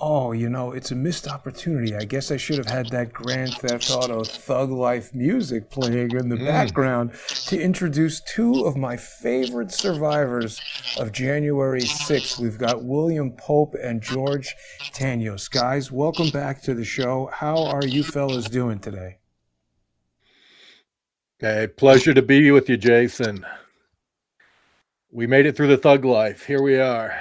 Oh, it's a missed opportunity. I guess I should have had that Grand Theft Auto Thug Life music playing in the Mm. background to introduce two of my favorite survivors of January 6th. We've got William Pope and George Tanios. Guys, welcome back to the show. How are you fellas doing today? Okay, pleasure to be with you, Jason. We made it through the thug life. Here we are.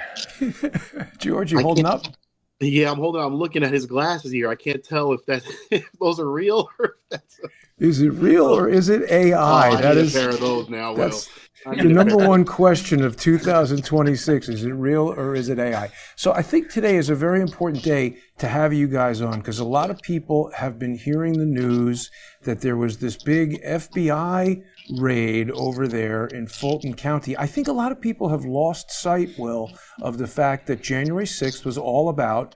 George, you I holding can't. up? Yeah, I'm holding. I'm looking at his glasses here. I can't tell if that if those are real or if that's. Is it real Oh, or is it oh, AI? I need a pair of those now, Will. That's I the need a pair number of one those. question of 2026. Is it real or is it AI? So I think today is a very important day to have you guys on because a lot of people have been hearing the news that there was this big FBI raid over there in Fulton County. I think a lot of people have lost sight, Will, of the fact that January 6th was all about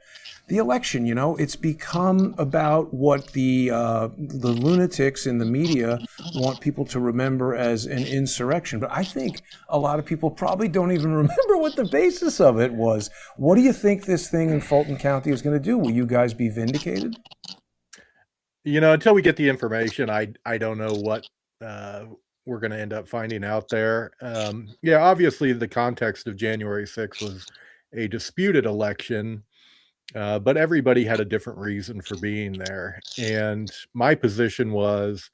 the election. It's become about what the lunatics in the media want people to remember as an insurrection. But I think a lot of people probably don't even remember what the basis of it was. What do you think this thing in Fulton County is going to do? Will you guys be vindicated? Until we get the information, I don't know what we're going to end up finding out there. Yeah, obviously the context of January 6th was a disputed election, but everybody had a different reason for being there. And my position was,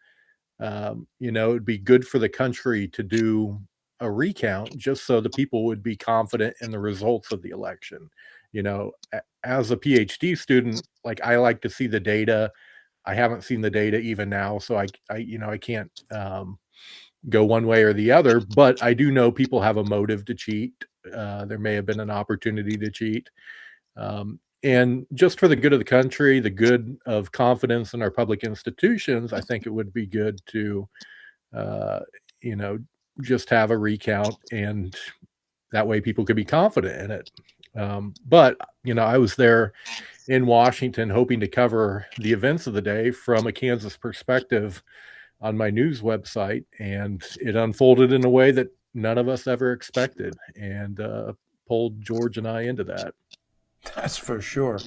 it'd be good for the country to do a recount just so the people would be confident in the results of the election. As a PhD student, like I like to see the data. I haven't seen the data even now, so I can't go one way or the other. But I do know people have a motive to cheat. There may have been an opportunity to cheat, and just for the good of the country, the good of confidence in our public institutions, I think it would be good to, uh, you know, just have a recount, and that way people could be confident in it. But I was there in Washington hoping to cover the events of the day from a Kansas perspective on my news website, and it unfolded in a way that none of us ever expected, and pulled George and I into that. That's for sure.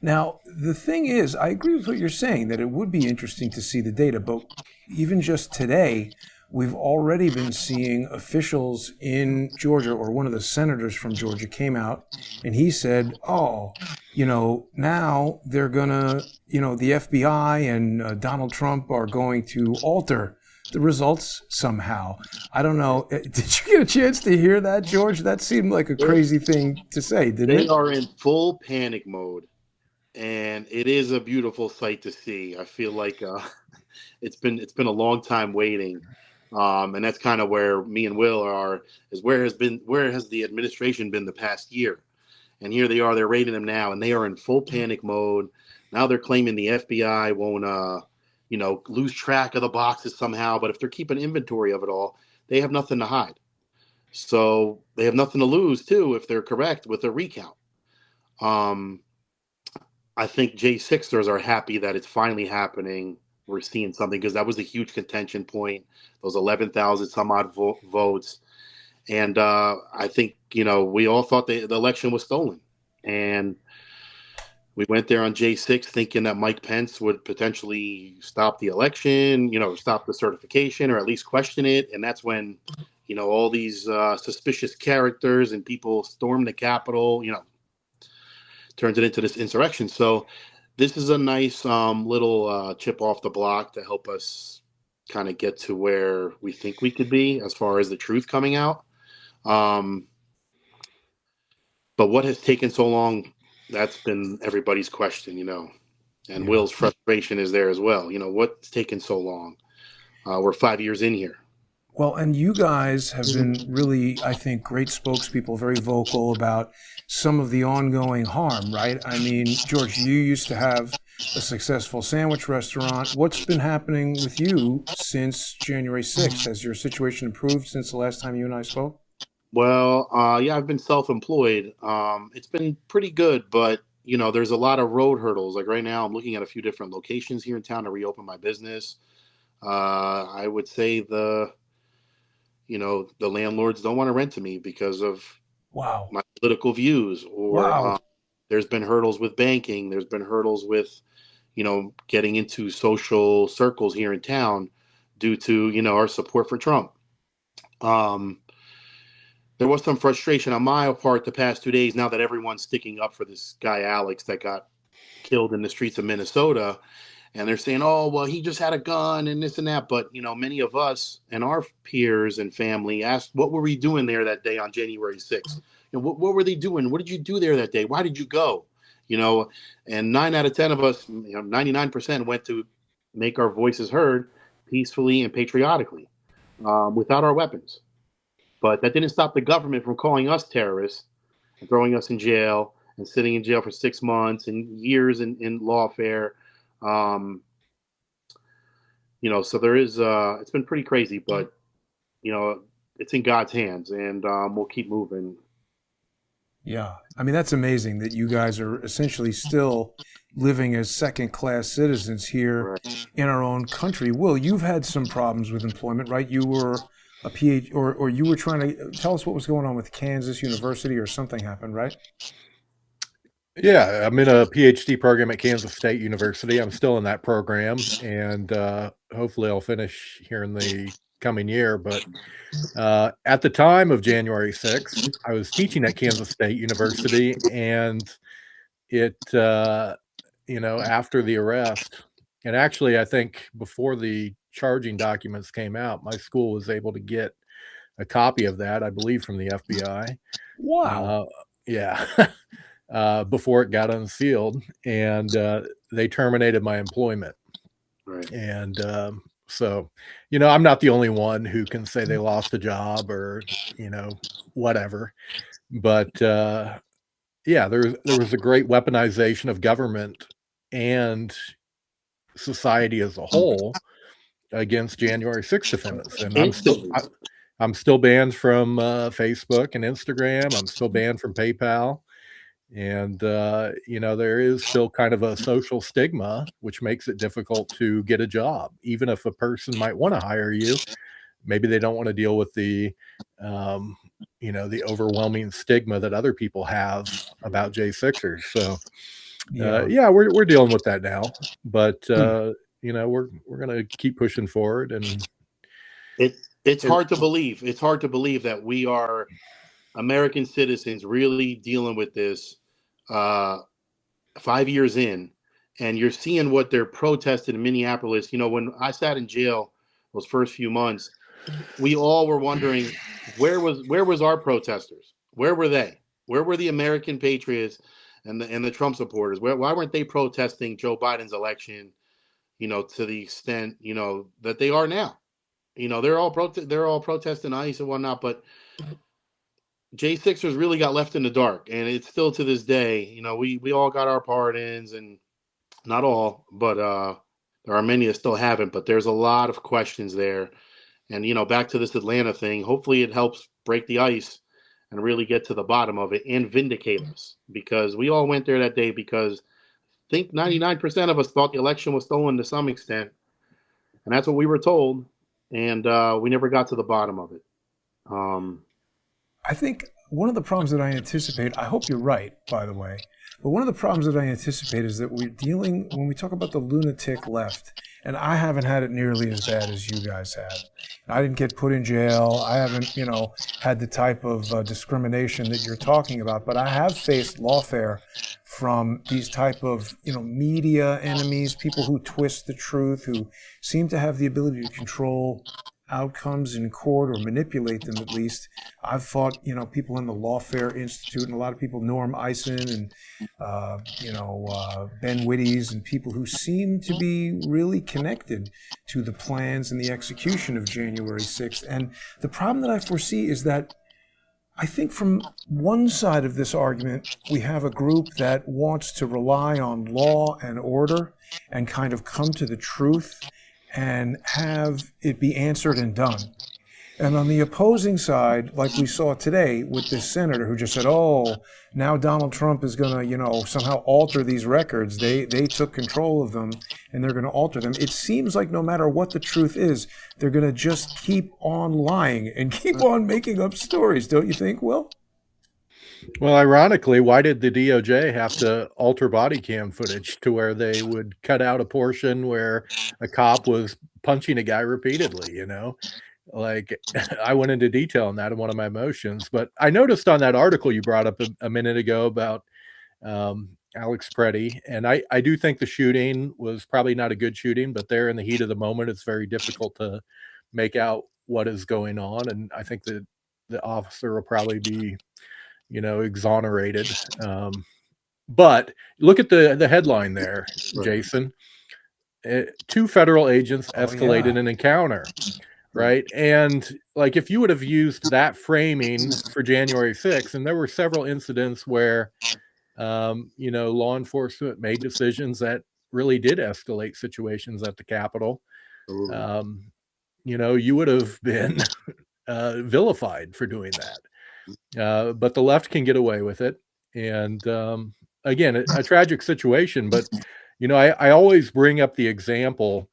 Now, the thing is, I agree with what you're saying that it would be interesting to see the data, but even just today, we've already been seeing officials in Georgia, or one of the senators from Georgia came out and he said, oh, now they're going to, the FBI and Donald Trump are going to alter the results somehow. I don't know. Did you get a chance to hear that, George? That seemed like a They're, crazy thing to say, didn't they it? are in full panic mode, and it is a beautiful sight to see. I feel like it's been a long time waiting, and that's kind of where me and Will are. Is where has the administration been the past year? And here they are. They're raiding them now, and they are in full panic mode. Now they're claiming the FBI won't, lose track of the boxes somehow. But if they're keeping inventory of it all, they have nothing to hide. So they have nothing to lose too if they're correct with a recount. Um, I think J6ers are happy that it's finally happening. We're seeing something because that was a huge contention point. Those 11,000 some odd votes, and I think we all thought the election was stolen, and we went there on J6 thinking that Mike Pence would potentially stop the election, stop the certification or at least question it. And that's when, all these suspicious characters and people stormed the Capitol, turns it into this insurrection. So this is a nice little chip off the block to help us kind of get to where we think we could be as far as the truth coming out. Um, but what has taken so long? That's been everybody's question. And Yeah. Will's frustration is there as well. What's taken so long? We're 5 years in here. Well, and you guys have been really, I think, great spokespeople, very vocal about some of the ongoing harm, right? I mean, George, you used to have a successful sandwich restaurant. What's been happening with you since January 6th? Has your situation improved since the last time you and I spoke? Well, yeah, I've been self-employed. It's been pretty good, but there's a lot of road hurdles. Like right now, I'm looking at a few different locations here in town to reopen my business. I would say the landlords don't want to rent to me because of Wow. my political views, or Wow. there's been hurdles with banking. There's been hurdles with, getting into social circles here in town due to, our support for Trump. There was some frustration on my part the past 2 days now that everyone's sticking up for this guy, Alex, that got killed in the streets of Minnesota. And they're saying, oh, well, he just had a gun and this and that. But, many of us and our peers and family asked, what were we doing there that day on January 6th? What were they doing? What did you do there that day? Why did you go? And 9 out of 10 of us, 99% went to make our voices heard peacefully and patriotically without our weapons. But that didn't stop the government from calling us terrorists and throwing us in jail and sitting in jail for 6 months and years in lawfare. So there is, it's been pretty crazy, but, it's in God's hands, and we'll keep moving. Yeah. I mean, that's amazing that you guys are essentially still living as second-class citizens here in our own country. Will, you've had some problems with employment, right? You were a PhD, or you were trying to tell us what was going on with Kansas University, or something happened, right? Yeah, I'm in a PhD program at Kansas State University. I'm still in that program, and hopefully I'll finish here in the coming year. But at the time of January 6th, I was teaching at Kansas State University, and it, after the arrest, and actually I think before the charging documents came out, my school was able to get a copy of that, I believe, from the FBI. Wow. Yeah. Before it got unsealed, and they terminated my employment. Right. And so, I'm not the only one who can say they lost a job or, whatever. But yeah, there was a great weaponization of government and society as a whole against January 6th defendants. And I'm still banned from Facebook and Instagram. I'm still banned from PayPal. And, there is still kind of a social stigma, which makes it difficult to get a job. Even if a person might want to hire you, maybe they don't want to deal with the overwhelming stigma that other people have about J6ers. So, yeah, we're dealing with that now. But, we're going to keep pushing forward. And it's hard to believe. It's hard to believe that we are American citizens really dealing with this 5 years in, and you're seeing what they're protesting in Minneapolis. When I sat in jail those first few months, we all were wondering where was our protesters? Where were they? Where were the American patriots and the Trump supporters? Why weren't they protesting Joe Biden's election? To the extent that they are now. They're all protesting ICE and whatnot, but J6ers really got left in the dark, and it's still to this day. We all got our pardons, and not all, but there are many that still haven't. But there's a lot of questions there, and back to this Atlanta thing. Hopefully, it helps break the ice and really get to the bottom of it and vindicate us, because we all went there that day because I think 99% of us thought the election was stolen to some extent, and that's what we were told, and we never got to the bottom of it. I think one of the problems that I anticipate, I hope you're right, by the way, but one of the problems that I anticipate is that when we talk about the lunatic left, and I haven't had it nearly as bad as you guys have. I didn't get put in jail. I haven't, had the type of discrimination that you're talking about, but I have faced lawfare from these type of, media enemies, people who twist the truth, who seem to have the ability to control outcomes in court or manipulate them at least. I've fought, people in the Lawfare Institute, and a lot of people, Norm Eisen and, Ben Wittes, and people who seem to be really connected to the plans and the execution of January 6th. And the problem that I foresee is that I think from one side of this argument, we have a group that wants to rely on law and order and kind of come to the truth and have it be answered and done. And on the opposing side, like we saw today with this senator who just said, oh, now Donald Trump is going to, somehow alter these records. They took control of them and they're going to alter them. It seems like no matter what the truth is, they're going to just keep on lying and keep on making up stories. Don't you think, Will? Well, ironically, why did the DOJ have to alter body cam footage to where they would cut out a portion where a cop was punching a guy repeatedly, you know? Like, I went into detail on that in one of my motions, but I noticed on that article you brought up a minute ago about Alex Preddy, and I do think the shooting was probably not a good shooting, but there in the heat of the moment, it's very difficult to make out what is going on, and I think that the officer will probably be, exonerated. But look at the headline there, Right. Jason. Two federal agents Oh yeah. escalated an encounter, right? And like if you would have used that framing for January 6th, and there were several incidents where law enforcement made decisions that really did escalate situations at the Capitol. Ooh. You would have been vilified for doing that. But the left can get away with it. And again, a tragic situation. But, I always bring up the example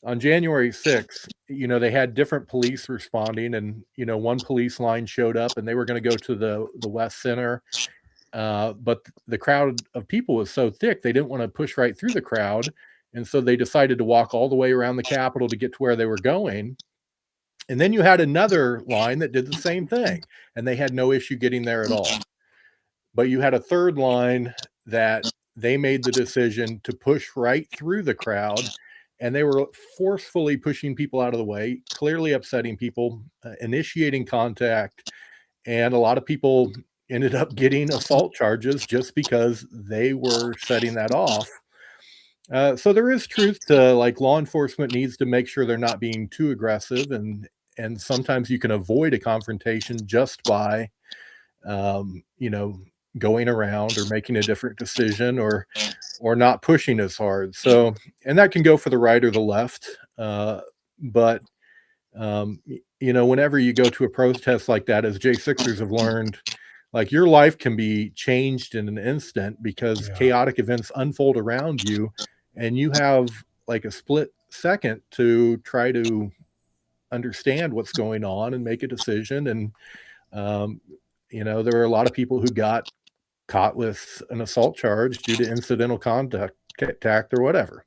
on January 6th, they had different police responding. And, one police line showed up and they were going to go to the West Center. But the crowd of people was so thick, they didn't want to push right through the crowd. And so they decided to walk all the way around the Capitol to get to where they were going. And then you had another line that did the same thing, and they had no issue getting there at all. But you had a third line that they made the decision to push right through the crowd, and they were forcefully pushing people out of the way, clearly upsetting people, initiating contact, and a lot of people ended up getting assault charges just because they were setting that off. So there is truth to like law enforcement needs to make sure they're not being too aggressive, and sometimes you can avoid a confrontation just by um, you know going around or making a different decision or not pushing as hard. So and that can go for the right or the left. But whenever you go to a protest like that, as J6ers have learned, like your life can be changed in an instant because Yeah. chaotic events unfold around you, and you have like a split second to try to understand what's going on and make a decision. And there are a lot of people who got caught with an assault charge due to incidental contact or whatever.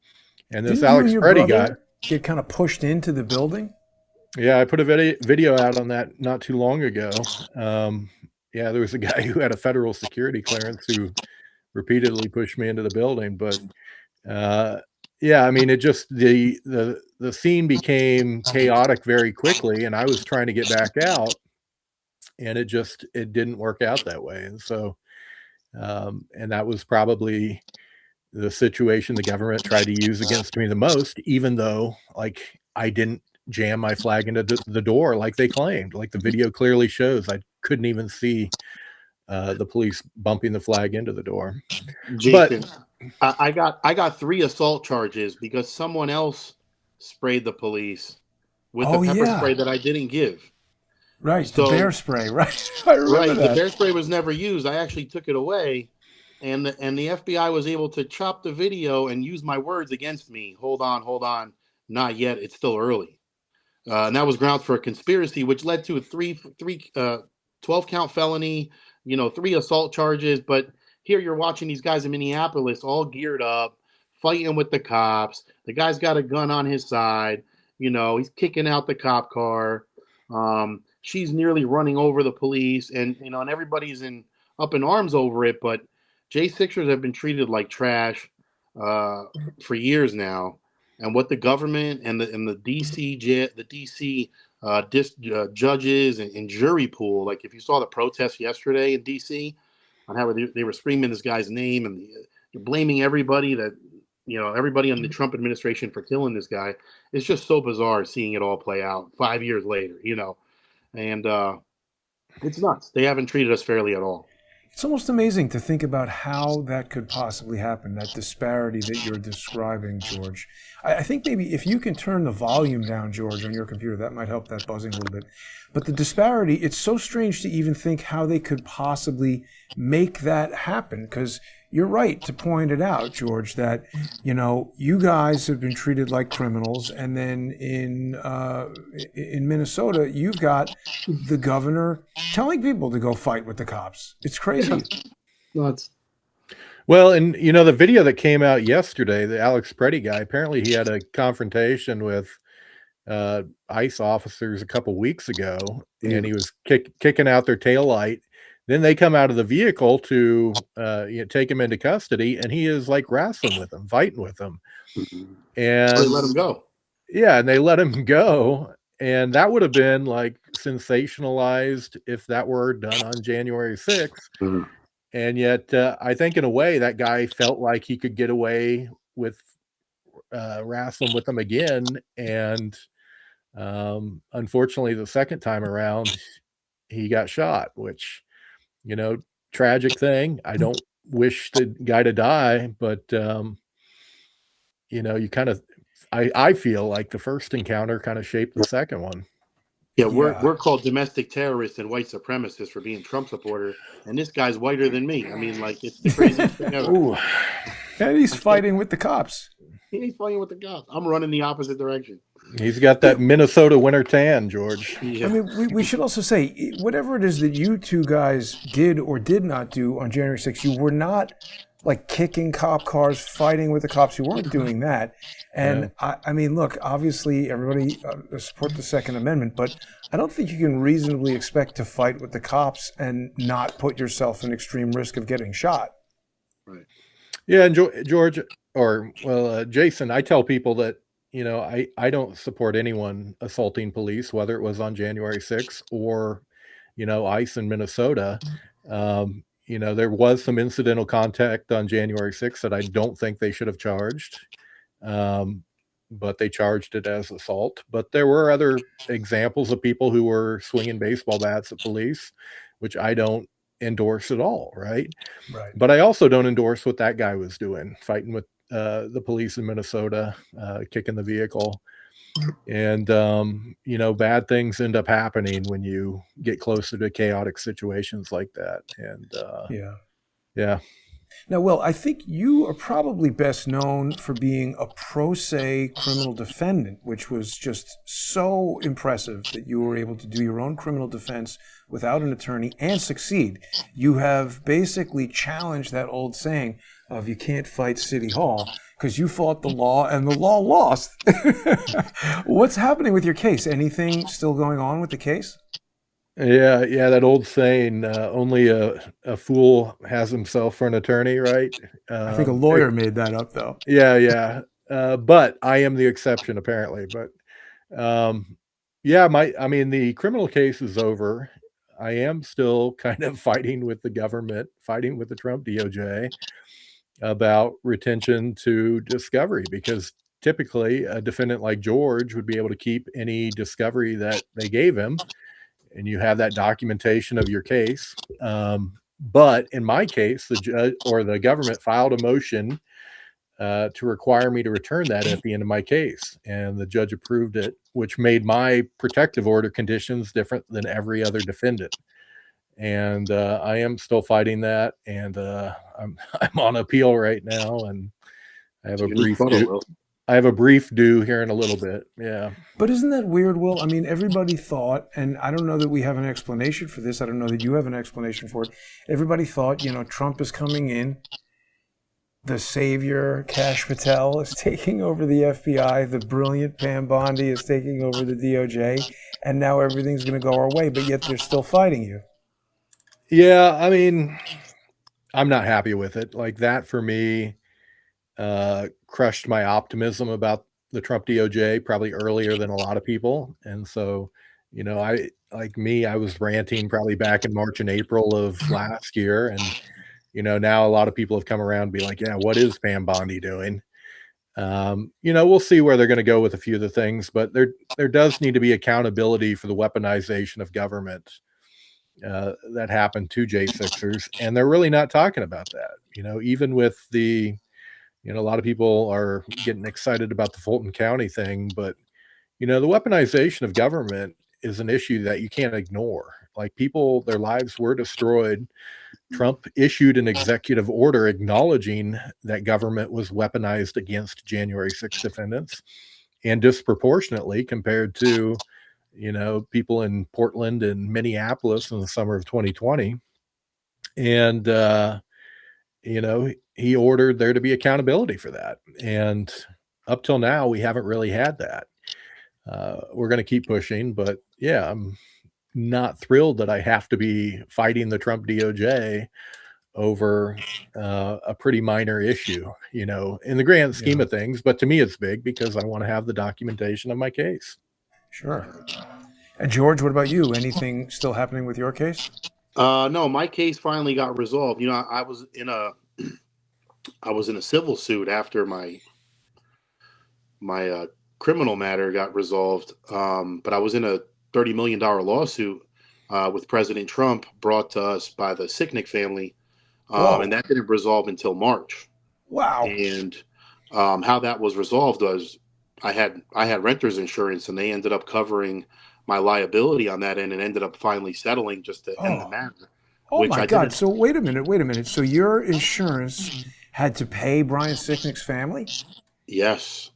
And this Didn't you and Alex your Preddy guy, brother get kind of pushed into the building? yeah, I put a video out on that not too long ago. Yeah, there was a guy who had a federal security clearance who repeatedly pushed me into the building. But yeah, I mean, it just the scene became chaotic very quickly, and I was trying to get back out, and it didn't work out that way. And so, and that was probably the situation the government tried to use against me the most, even though like I didn't jam my flag into the door like they claimed. Like the video clearly shows, I couldn't even see the police bumping the flag into the door. Jason, I got 3 assault charges because someone else sprayed the police with the pepper spray that I didn't give. Right, So, the bear spray, right? I remember the that. bear spray was never used. I actually took it away, and the FBI was able to chop the video and use my words against me. Hold on, not yet. It's still early. And that was grounds for a conspiracy, which led to a 12-count felony, 3 assault charges. But here you're watching these guys in Minneapolis all geared up, fighting with the cops. The guy's got a gun on his side. He's kicking out the cop car. She's nearly running over the police, and and everybody's up in arms over it. But J6ers have been treated like trash for years now. And what the government and the DC judges and jury pool, like if you saw the protest yesterday in DC on how they were screaming this guy's name and you're blaming everybody everybody on the Trump administration for killing this guy. It's just so bizarre seeing it all play out 5 years later, and it's nuts. They haven't treated us fairly at all. It's almost amazing to think about how that could possibly happen, that disparity that you're describing, George. I think maybe if you can turn the volume down, George, on your computer, that might help that buzzing a little bit. But the disparity, it's so strange to even think how they could possibly make that happen because, you're right to point it out, George, that, you guys have been treated like criminals. And then in Minnesota, you've got the governor telling people to go fight with the cops. It's crazy. Nuts. Well, and the video that came out yesterday, the Alex Preddy guy, apparently he had a confrontation with ICE officers a couple weeks ago, and he was kicking out their taillight. Then they come out of the vehicle to take him into custody, and he is like wrestling with them, fighting with them. And they let him go. Yeah, and they let him go. And that would have been like sensationalized if that were done on January 6th. And yet, I think in a way that guy felt like he could get away with wrestling with them again. And unfortunately, the second time around, he got shot, which, tragic thing. I don't wish the guy to die, but, you kind of, I feel like the first encounter kind of shaped the second one. Yeah, we're called domestic terrorists and white supremacists for being Trump supporter, and this guy's whiter than me. I mean, like, it's the craziest thing ever. Ooh. And he's fighting with the cops. He's fighting with the cops. I'm running the opposite direction. He's got that Minnesota winter tan, George. Yeah. I mean, we should also say, whatever it is that you two guys did or did not do on January 6th, you were not like kicking cop cars, fighting with the cops. You weren't doing that. And I mean, look, obviously everybody support the Second Amendment, but I don't think you can reasonably expect to fight with the cops and not put yourself in extreme risk of getting shot. Right. Yeah, and George, Jason, I tell people that, I don't support anyone assaulting police, whether it was on January 6th or, ICE in Minnesota. There was some incidental contact on January 6th that I don't think they should have charged. But they charged it as assault. But there were other examples of people who were swinging baseball bats at police, which I don't endorse at all, right? But I also don't endorse what that guy was doing, fighting with the police in Minnesota, kicking the vehicle. And, bad things end up happening when you get closer to chaotic situations like that. And yeah. Now, Will, I think you are probably best known for being a pro se criminal defendant, which was just so impressive that you were able to do your own criminal defense without an attorney and succeed. You have basically challenged that old saying of you can't fight City Hall because you fought the law and the law lost. What's happening with your case? Anything still going on with the case? Yeah, that old saying, only a fool has himself for an attorney, right? I think a lawyer made that up, though. Yeah. But I am the exception, apparently. But the criminal case is over. I am still kind of fighting with the government, fighting with the Trump DOJ about retention to discovery, because typically a defendant like George would be able to keep any discovery that they gave him, and you have that documentation of your case. But in my case, the judge or the government filed a motion to require me to return that at the end of my case. And the judge approved it, which made my protective order conditions different than every other defendant. And I am still fighting that. And I'm on appeal right now. And I have a brief due here in a little bit. Yeah. But isn't that weird, Will? I mean, everybody thought, and I don't know that we have an explanation for this. I don't know that you have an explanation for it. Everybody thought, Trump is coming in. The savior, Kash Patel, is taking over the FBI. The brilliant Pam Bondi is taking over the DOJ. And now everything's going to go our way, but yet they're still fighting you. Yeah, I mean, I'm not happy with it. Like, that for me crushed my optimism about the Trump DOJ probably earlier than a lot of people. And so, I was ranting probably back in March and April of last year. And, now a lot of people have come around and be like, yeah, what is Pam Bondi doing? We'll see where they're going to go with a few of the things, but there does need to be accountability for the weaponization of government that happened to J6ers. And they're really not talking about that. Even with the, a lot of people are getting excited about the Fulton County thing, but, the weaponization of government is an issue that you can't ignore. Like, people, their lives were destroyed Trump issued an executive order acknowledging that government was weaponized against January 6 defendants, and disproportionately compared to, people in Portland and Minneapolis in the summer of 2020. And, he ordered there to be accountability for that. And up till now, we haven't really had that. We're going to keep pushing, but yeah, I'm not thrilled that I have to be fighting the Trump DOJ over a pretty minor issue, in the grand scheme of things. But to me, it's big because I want to have the documentation of my case. Sure. And George, what about you? Anything still happening with your case? No, my case finally got resolved. I was in a civil suit after my criminal matter got resolved. But I was in a $30 million lawsuit with President Trump brought to us by the Sicknick family. And that didn't resolve until March. Wow. And how that was resolved was I had renter's insurance, and they ended up covering my liability on that end and ended up finally settling just to end the matter. Oh my God. So wait a minute. So your insurance had to pay Brian Sicknick's family? Yes,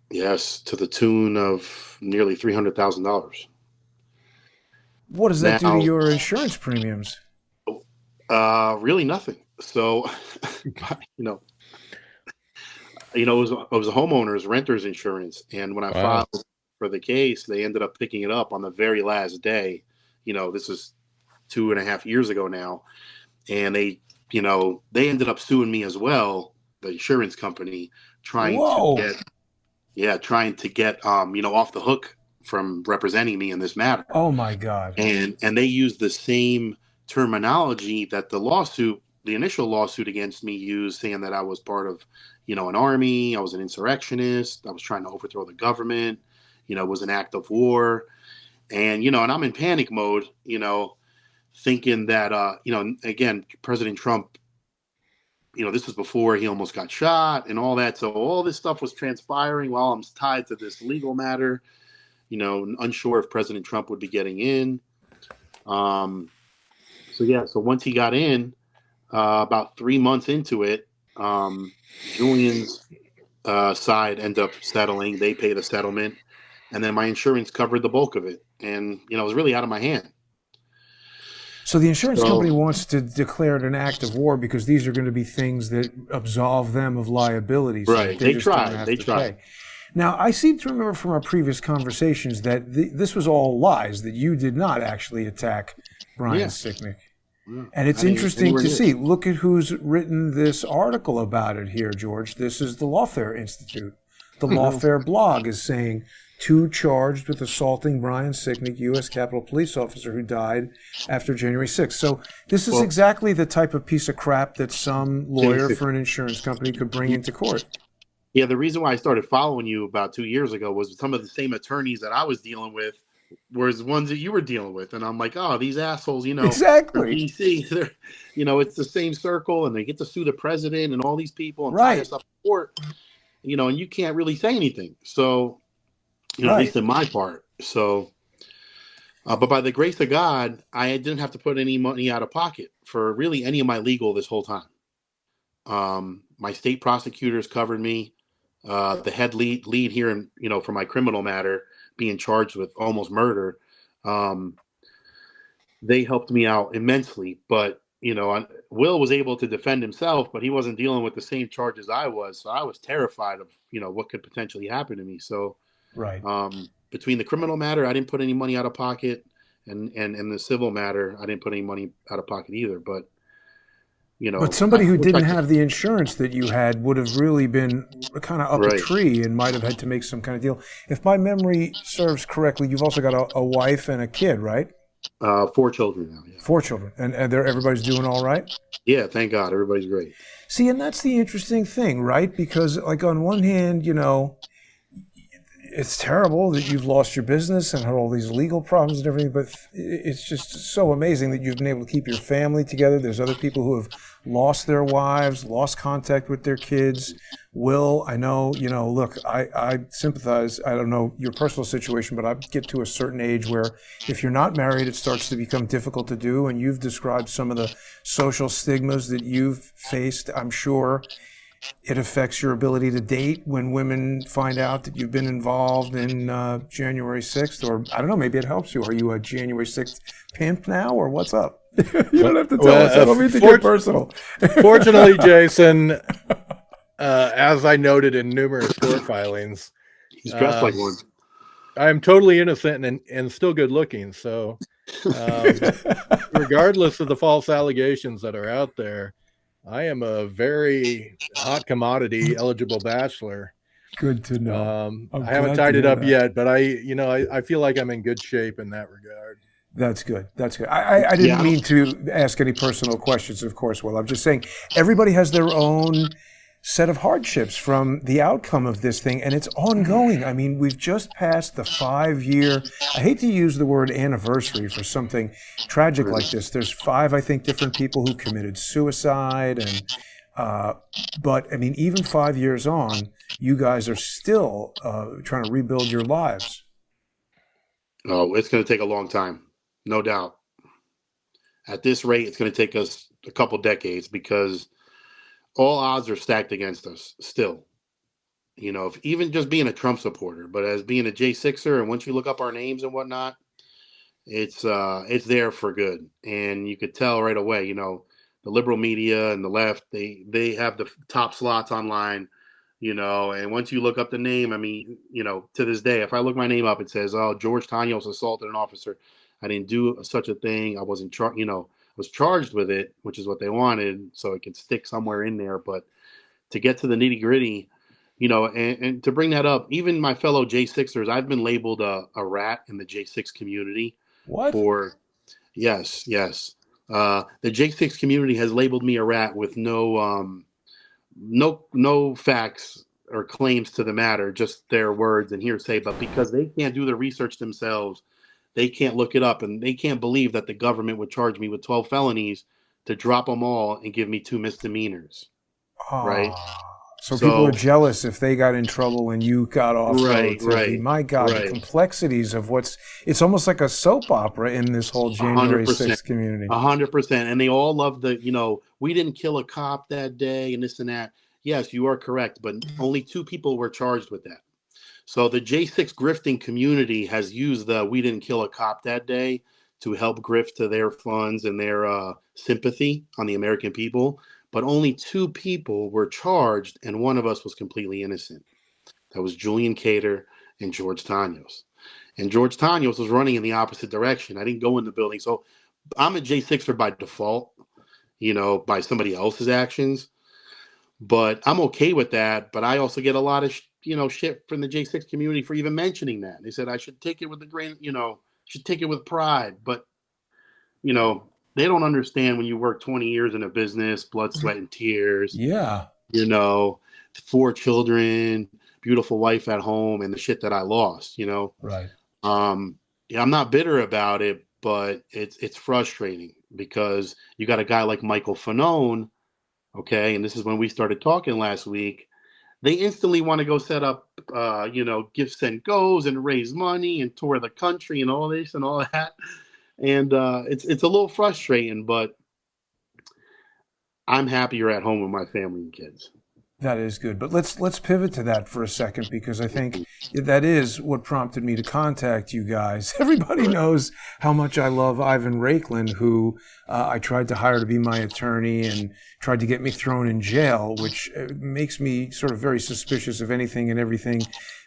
to the tune of nearly $300,000. What does that do to your insurance premiums? Really nothing. So, it was a homeowner's renter's insurance, and when I filed for the case, they ended up picking it up on the very last day. This is 2.5 years ago now, and they ended up suing me as well, the insurance company, trying to get off the hook from representing me in this matter. Oh my God. And they used the same terminology that the initial lawsuit against me used, saying that I was part of, an army, I was an insurrectionist, I was trying to overthrow the government, it was an act of war. And, and I'm in panic mode, thinking that, again, President Trump, this was before he almost got shot and all that. So all this stuff was transpiring while I'm tied to this legal matter, unsure if President Trump would be getting in. So once he got in, about 3 months into it, Julian's side ended up settling. They paid a settlement, and then my insurance covered the bulk of it. And, it was really out of my hand. So the insurance company wants to declare it an act of war because these are going to be things that absolve them of liability. So right. They tried. Now, I seem to remember from our previous conversations that this was all lies, that you did not actually attack Brian Sicknick. Yeah. And it's interesting to see. Look at who's written this article about it here, George. This is the Lawfare Institute. The Lawfare blog is saying, 2 charged with assaulting Brian Sicknick, U.S. Capitol Police officer who died after January 6th. So this is exactly the type of piece of crap that some lawyer for an insurance company could bring into court. Yeah, the reason why I started following you about 2 years ago was some of the same attorneys that I was dealing with whereas the ones that you were dealing with. And I'm like, oh, these assholes, exactly. From DC, they're, it's the same circle, and they get to sue the president and all these people and tie us up in court, and you can't really say anything. So, at least in my part. So, but by the grace of God, I didn't have to put any money out of pocket for really any of my legal this whole time. My state prosecutors covered me. The head lead here, in, for my criminal matter, being charged with almost murder, they helped me out immensely. But Will was able to defend himself, but he wasn't dealing with the same charges I was. So I was terrified of what could potentially happen to me. So between the criminal matter, I didn't put any money out of pocket, and the civil matter, I didn't put any money out of pocket either. But but somebody who didn't have the insurance that you had would have really been kind of up a tree and might have had to make some kind of deal. If my memory serves correctly, you've also got a wife and a kid, right? 4 children now. Yeah. 4 children. And everybody's doing all right? Yeah, thank God. Everybody's great. See, and that's the interesting thing, right? Because, like, on one hand, it's terrible that you've lost your business and had all these legal problems and everything, but it's just so amazing that you've been able to keep your family together. There's other people who have lost their wives, lost contact with their kids. Will, I know, look, I sympathize. I don't know your personal situation, but I get to a certain age where if you're not married, it starts to become difficult to do. And you've described some of the social stigmas that you've faced. I'm sure it affects your ability to date when women find out that you've been involved in January 6th, or I don't know, maybe it helps you. Are you a January 6th pimp now, or what's up? You don't have to tell us. I don't mean to get personal. Fortunately, Jason, as I noted in numerous court filings, he's dressed like one. I am totally innocent and still good looking. So regardless of the false allegations that are out there, I am a very hot commodity eligible bachelor. Good to know. I haven't tied it up yet, but I feel like I'm in good shape in that regard. That's good. That's good. I didn't mean to ask any personal questions, of course. Well, I'm just saying everybody has their own set of hardships from the outcome of this thing, and it's ongoing. I mean, we've just passed the 5-year, I hate to use the word anniversary for something tragic like this. There's 5, I think, different people who committed suicide, and but I mean, even 5 years on, you guys are still trying to rebuild your lives. Oh, it's going to take a long time, no doubt. At this rate, it's going to take us a couple decades because all odds are stacked against us still. If even just being a Trump supporter, but as being a J6er, and once you look up our names and whatnot, it's there for good. And you could tell right away, the liberal media and the left, they have the top slots online, and once you look up the name, I mean, to this day, if I look my name up, it says, oh, George Tanios assaulted an officer. I didn't do such a thing. I wasn't was charged with it, which is what they wanted, so it could stick somewhere in there. But to get to the nitty gritty, and to bring that up, even my fellow J6ers, I've been labeled a rat in the J6 community. What? Yes. The J6 community has labeled me a rat with no facts or claims to the matter, just their words and hearsay. But because they can't do the research themselves, they can't look it up, and they can't believe that the government would charge me with 12 felonies to drop them all and give me 2 misdemeanors. Right? So people are jealous if they got in trouble when you got off relatively. Right. My God, the complexities of it's almost like a soap opera in this whole January 6th community. 100%. And they all love we didn't kill a cop that day and this and that. Yes, you are correct, but only 2 people were charged with that. So the J6 grifting community has used the we didn't kill a cop that day to help grift to their funds and their sympathy on the American people. But only 2 people were charged, and one of us was completely innocent. That was Julian Cater and George Tanios. And George Tanios was running in the opposite direction. I didn't go in the building. So I'm a J6er by default, by somebody else's actions. But I'm okay with that. But I also get a lot of shit from the J6 community for even mentioning that. They said I should take it with the grain, should take it with pride. But, they don't understand when you work 20 years in a business, blood, sweat, and tears. Yeah. 4 children, beautiful wife at home, and the shit that I lost, Right. I'm not bitter about it, but it's frustrating because you got a guy like Michael Fanone, okay, and this is when we started talking last week. They instantly want to go set up, gifts and goes and raise money and tour the country and all this and all that. And it's a little frustrating, but I'm happier at home with my family and kids. That is good. But let's pivot to that for a second, because I think that is what prompted me to contact you guys. Everybody knows how much I love Ivan Raiklen, who I tried to hire to be my attorney and tried to get me thrown in jail, which makes me sort of very suspicious of anything and everything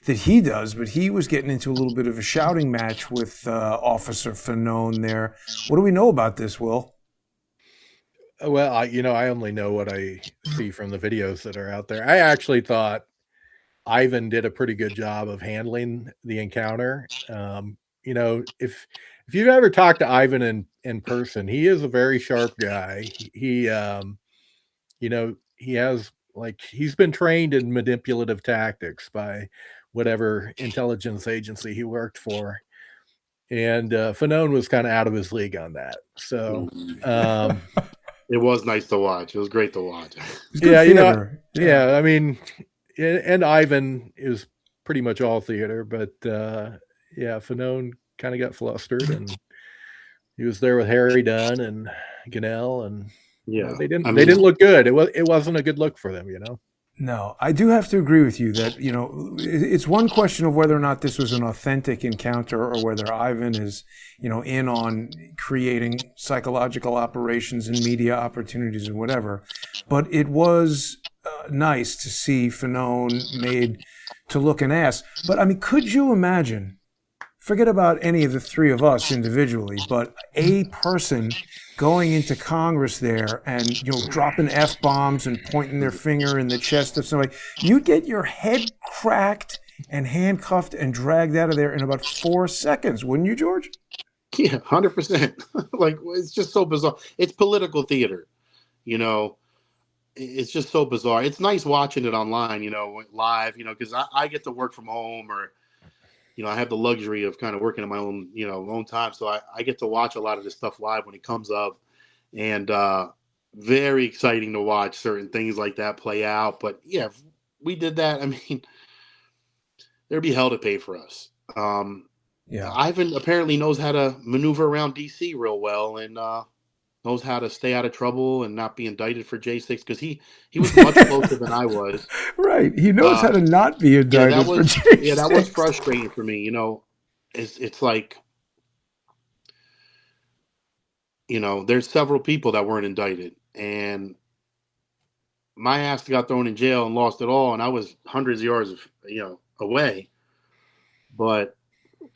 that he does. But he was getting into a little bit of a shouting match with Officer Fanone there. What do we know about this, Will? Well, I only know what I see from the videos that are out there. I actually thought Ivan did a pretty good job of handling the encounter. If you've ever talked to Ivan in person, he is a very sharp guy. He has he's been trained in manipulative tactics by whatever intelligence agency he worked for. And Fanone was kind of out of his league on that. So, it was nice to watch. It was great to watch. It's good theater. Yeah, I mean, and Ivan is pretty much all theater, but yeah, Fanone kind of got flustered, and he was there with Harry Dunn and Ganell, and Yeah, they didn't look good. It wasn't a good look for them, No, I do have to agree with you that, it's one question of whether or not this was an authentic encounter or whether Ivan is, in on creating psychological operations and media opportunities and whatever. But it was nice to see Fanone made to look an ass. But I mean, could you imagine, forget about any of the three of us individually, but a person going into Congress there and, dropping F-bombs and pointing their finger in the chest of somebody, you'd get your head cracked and handcuffed and dragged out of there in about 4 seconds, wouldn't you, George? Yeah, 100%. Like, it's just so bizarre. It's political theater, It's just so bizarre. It's nice watching it online, live, because I get to work from home, or I have the luxury of kind of working in my own, own time. So I get to watch a lot of this stuff live when it comes up, and very exciting to watch certain things like that play out. But yeah, if we did that, I mean, there'd be hell to pay for us. Yeah. Ivan apparently knows how to maneuver around DC real well, and knows how to stay out of trouble and not be indicted for J6, because he was much closer than I was. Right. He knows how to not be indicted for J6. Yeah, that was frustrating for me. It's like, there's several people that weren't indicted, and my ass got thrown in jail and lost it all, and I was hundreds of yards away. But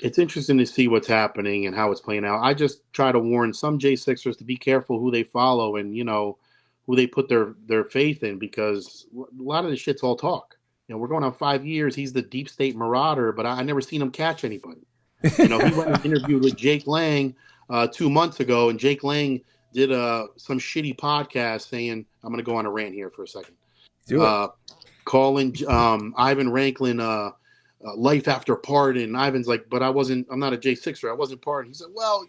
it's interesting to see what's happening and how it's playing out. I just try to warn some J6ers to be careful who they follow and, who they put their faith in, because a lot of this shit's all talk. We're going on 5 years. He's the deep state marauder, but I never seen him catch anybody. He went and interviewed with Jake Lang 2 months ago, and Jake Lang did some shitty podcast saying, I'm going to go on a rant here for a second. Calling Ivan Ranklin life after pardon. And Ivan's like, but I'm not a J6er. I wasn't pardoned. He said, well,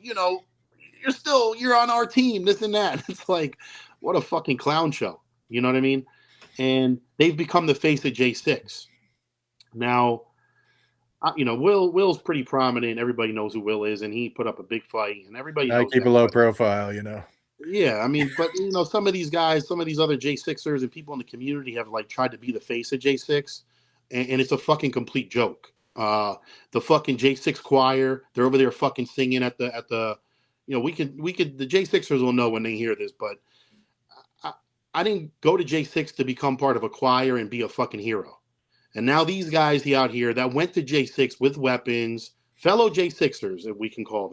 you're on our team, this and that. It's like, what a fucking clown show. You know what I mean? And they've become the face of J6. Now, Will's pretty prominent. Everybody knows who Will is, and he put up a big fight, and everybody knows. I keep a low profile, Yeah, I mean, but some of these guys, some of these other J6ers and people in the community have tried to be the face of J6. And it's a fucking complete joke. The fucking J6 choir, they're over there fucking singing at the the J6ers will know when they hear this, but I didn't go to J6 to become part of a choir and be a fucking hero. And now these guys out here that went to J6 with weapons, fellow J6ers, if we can call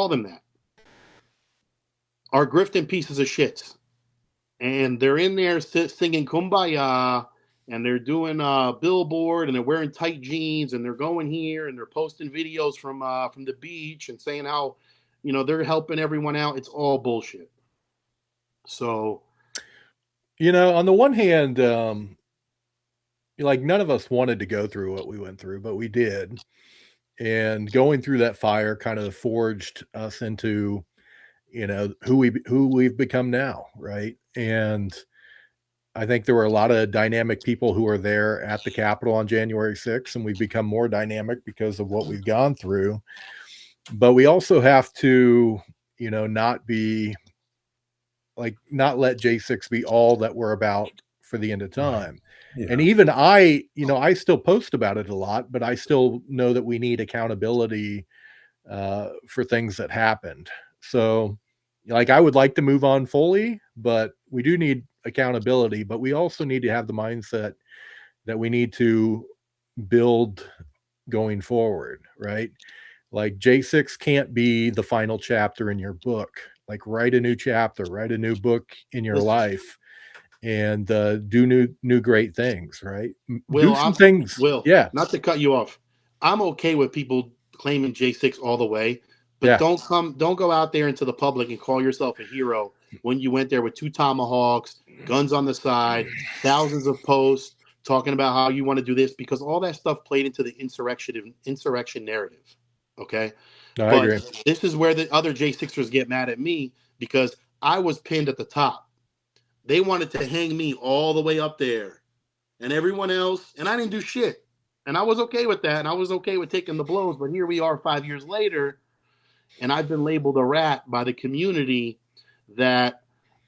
them that, are grifting pieces of shit. And they're in there singing Kumbaya, and they're doing a billboard, and they're wearing tight jeans, and they're going here, and they're posting videos from the beach and saying how, they're helping everyone out. It's all bullshit. So, on the one hand, none of us wanted to go through what we went through, but we did. And going through that fire kind of forged us into, who we've become now, right? And I think there were a lot of dynamic people who were there at the Capitol on January 6th, and we've become more dynamic because of what we've gone through. But we also have to, not let J6 be all that we're about for the end of time. Yeah. And even I still post about it a lot, but I still know that we need accountability for things that happened. So I would like to move on fully, but we do need accountability, but we also need to have the mindset that we need to build going forward, right? J6 can't be the final chapter in your book. Write a new chapter, write a new book in your life, and do new great things, right? Will, do some things. Will, yeah. Not to cut you off. I'm okay with people claiming J6 all the way, but don't go out there into the public and call yourself a hero when you went there with 2 tomahawks, guns on the side, thousands of posts, talking about how you want to do this, because all that stuff played into the insurrection narrative. Okay. No, I But agree. this is where the other J6ers get mad at me, because I was pinned at the top. They wanted to hang me all the way up there and everyone else, and I didn't do shit. And I was okay with that. And I was okay with taking the blows. But here we are 5 years later, and I've been labeled a rat by the community that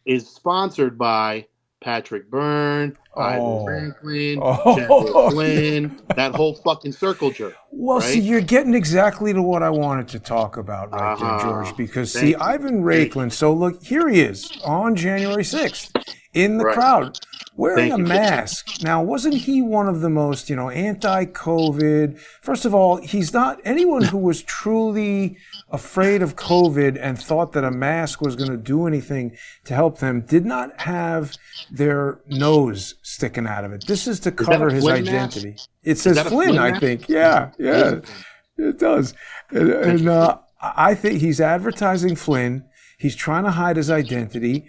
is sponsored by Patrick Byrne, Ivan Franklin, General Oh. Flynn, that whole fucking circle jerk. Well, right? see, you're getting exactly to what I wanted to talk about right there, George, because see, Ivan Raiklin, so look, here he is on January 6th in the crowd wearing a mask. Now, wasn't he one of the most, anti-COVID? First of all, he's not anyone who was truly afraid of COVID and thought that a mask was going to do anything to help them did not have their nose sticking out of it. This is to cover his identity. It says Flynn, I think. Yeah, it does. And I think he's advertising Flynn. He's trying to hide his identity.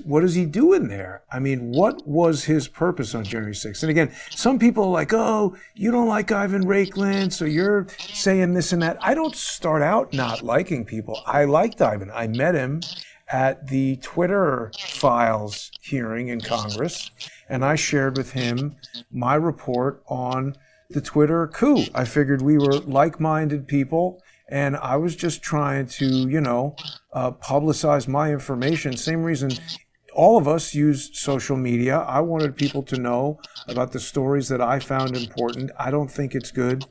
What is he doing there? I mean, what was his purpose on January 6th? And again, some people are like, oh, you don't like Ivan Raiklin, so you're saying this and that. I don't start out not liking people. I liked Ivan. I met him at the Twitter files hearing in Congress, and I shared with him my report on the Twitter coup. I figured we were like-minded people, and I was just trying to, publicize my information. Same reason all of us use social media. I wanted people to know about the stories that I found important. I don't think it's good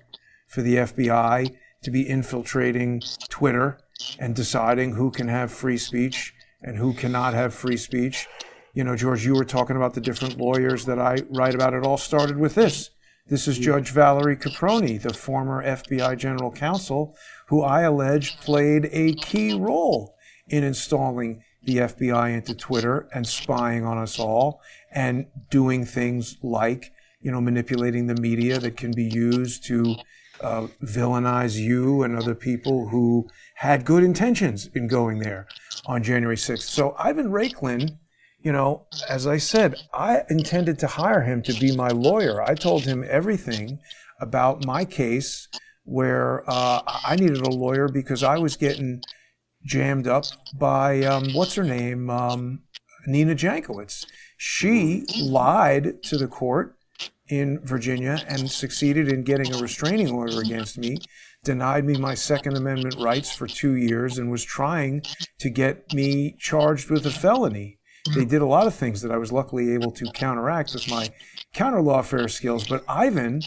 for the FBI to be infiltrating Twitter and deciding who can have free speech and who cannot have free speech. George, you were talking about the different lawyers that I write about. It all started with this. This is Judge Valerie Caproni, the former FBI general counsel, who I allege played a key role in installing the FBI into Twitter and spying on us all and doing things like, manipulating the media that can be used to villainize you and other people who had good intentions in going there on January 6th. So Ivan Raiklin, as I said, I intended to hire him to be my lawyer. I told him everything about my case where I needed a lawyer because I was getting jammed up by, what's her name, Nina Jankowicz. She lied to the court in Virginia and succeeded in getting a restraining order against me, denied me my Second Amendment rights for 2 years, and was trying to get me charged with a felony. They did a lot of things that I was luckily able to counteract with my counter lawfare skills, but Ivan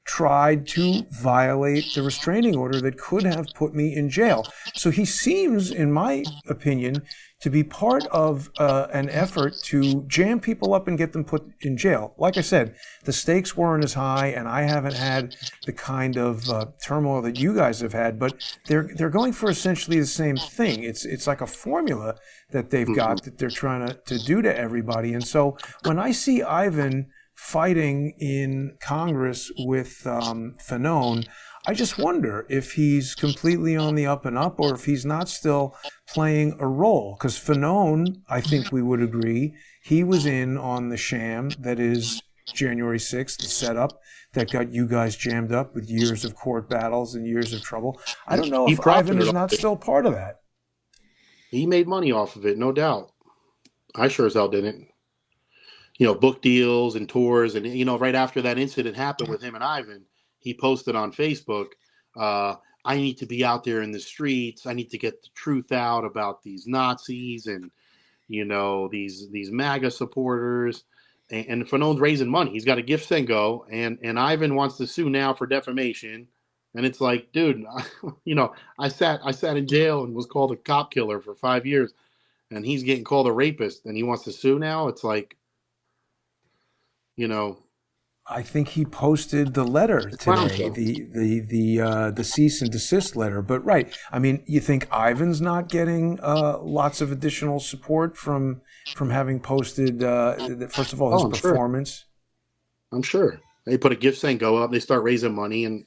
tried to violate the restraining order that could have put me in jail. So he seems, in my opinion, to be part of an effort to jam people up and get them put in jail. Like I said, the stakes weren't as high, and I haven't had the kind of turmoil that you guys have had, but they're going for essentially the same thing. It's like a formula that they've got that they're trying to do to everybody. And so when I see Ivan fighting in Congress with Fanone, I just wonder if he's completely on the up and up or if he's not still playing a role. Because Fanone, I think we would agree, he was in on the sham that is January 6th, the setup that got you guys jammed up with years of court battles and years of trouble. I don't know if Ivan is not still part of that. He made money off of it, no doubt. I sure as hell didn't. Book deals and tours. And, right after that incident happened with him and Ivan, he posted on Facebook, I need to be out there in the streets. I need to get the truth out about these Nazis and, these MAGA supporters. And Fanone's raising money. He's got a gift and go. And Ivan wants to sue now for defamation. And it's like, dude, I sat in jail and was called a cop killer for 5 years. And he's getting called a rapist. And he wants to sue now. It's like, I think he posted the letter today, the cease and desist letter. But right, I mean, you think Ivan's not getting lots of additional support from having posted, first of all, his performance? Sure. I'm sure. They put a gift saying go up. They start raising money, and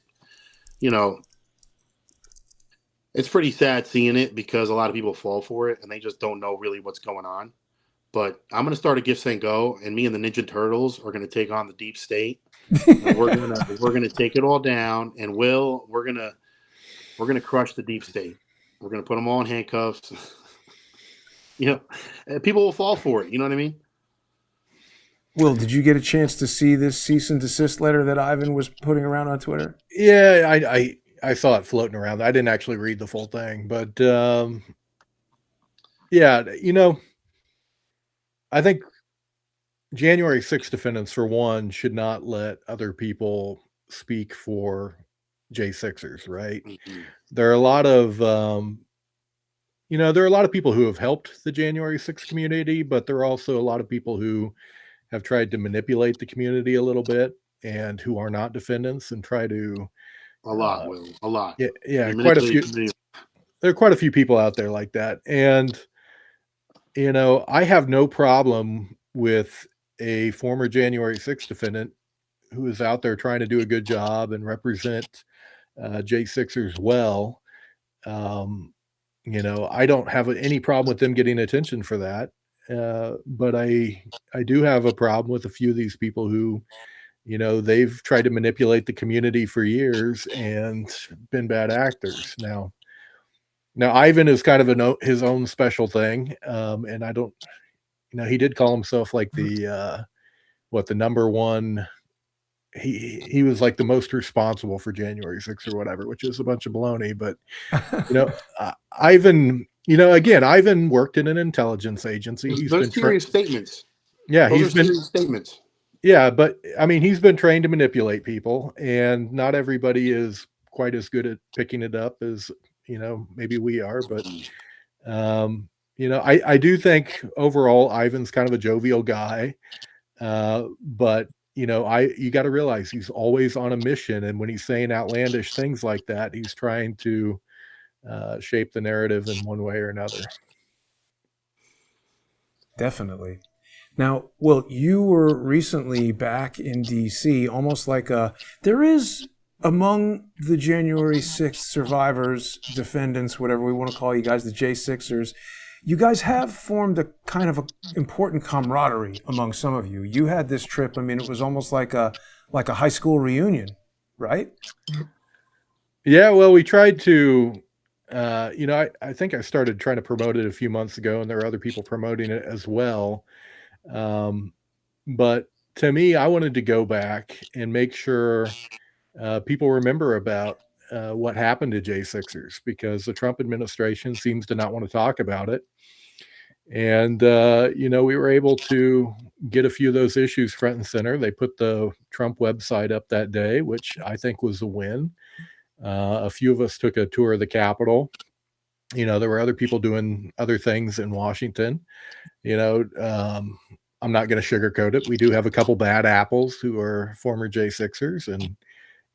it's pretty sad seeing it because a lot of people fall for it and they just don't know really what's going on. but I'm gonna start a Give Send Go, and me and the Ninja Turtles are gonna take on the deep state, and we're gonna take it all down. And we're gonna crush the deep state. We're gonna put them all in handcuffs. And people will fall for it. You know what I mean? Will, did you get a chance to see this cease and desist letter that Ivan was putting around on Twitter? Yeah, I saw it floating around. I didn't actually read the full thing, but yeah, I think January 6th defendants, for one, should not let other people speak for J6ers, right? Mm-hmm. There are a lot of, there are a lot of people who have helped the January 6th community, but there are also a lot of people who have tried to manipulate the community a little bit and who are not defendants and try to, A lot, Will. A lot. yeah, quite a few. There are quite a few people out there like that. And, I have no problem with a former January 6th defendant who is out there trying to do a good job and represent J6ers well. I don't have any problem with them getting attention for that. But I do have a problem with a few of these people who, they've tried to manipulate the community for years and been bad actors. Now Ivan is kind of his own special thing. And I don't, he did call himself like the number one. He was like the most responsible for January 6th or whatever, which is a bunch of baloney. But, Ivan, again, Ivan worked in an intelligence agency. Those serious statements. Yeah, Those are serious statements. Yeah, but I mean, he's been trained to manipulate people, and not everybody is quite as good at picking it up as, maybe we are. But, I do think overall Ivan's kind of a jovial guy. But, you got to realize he's always on a mission. And when he's saying outlandish things like that, he's trying to shape the narrative in one way or another. Definitely. Now, Will, you were recently back in D.C., almost like there is among the January 6th survivors, defendants, whatever we want to call you guys, the J6ers, you guys have formed a kind of important camaraderie among some of you. You had this trip, I mean, it was almost like a high school reunion, right? Yeah, well, we tried to, I think I started trying to promote it a few months ago, and there are other people promoting it as well. But to me, I wanted to go back and make sure people remember about what happened to J6ers, because the Trump administration seems to not want to talk about it. And, we were able to get a few of those issues front and center. They put the Trump website up that day, which I think was a win. A few of us took a tour of the Capitol. There were other people doing other things in Washington. I'm not going to sugarcoat it. We do have a couple bad apples who are former J6ers, and,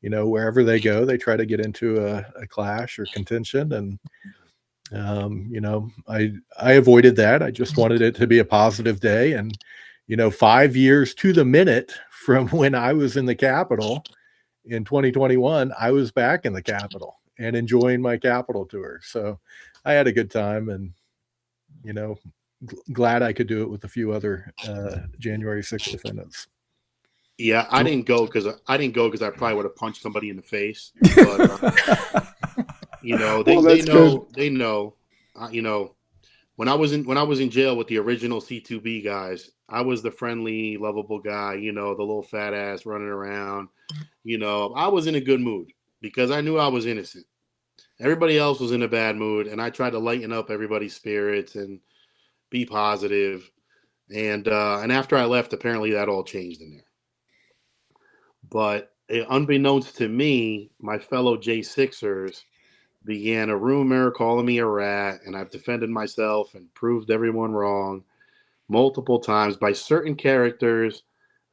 wherever they go, they try to get into a clash or contention. And, I avoided that. I just wanted it to be a positive day. And, 5 years to the minute from when I was in the Capitol in 2021, I was back in the Capitol and enjoying my Capitol tour. So I had a good time, and, glad I could do it with a few other January 6th defendants. Yeah, I didn't go because I probably would have punched somebody in the face. But they know. When I was in jail with the original C2B guys, I was the friendly, lovable guy. The little fat ass running around. I was in a good mood because I knew I was innocent. Everybody else was in a bad mood, and I tried to lighten up everybody's spirits and be positive. And after I left, apparently that all changed in there. But unbeknownst to me, my fellow J6ers began a rumor calling me a rat, and I've defended myself and proved everyone wrong multiple times by certain characters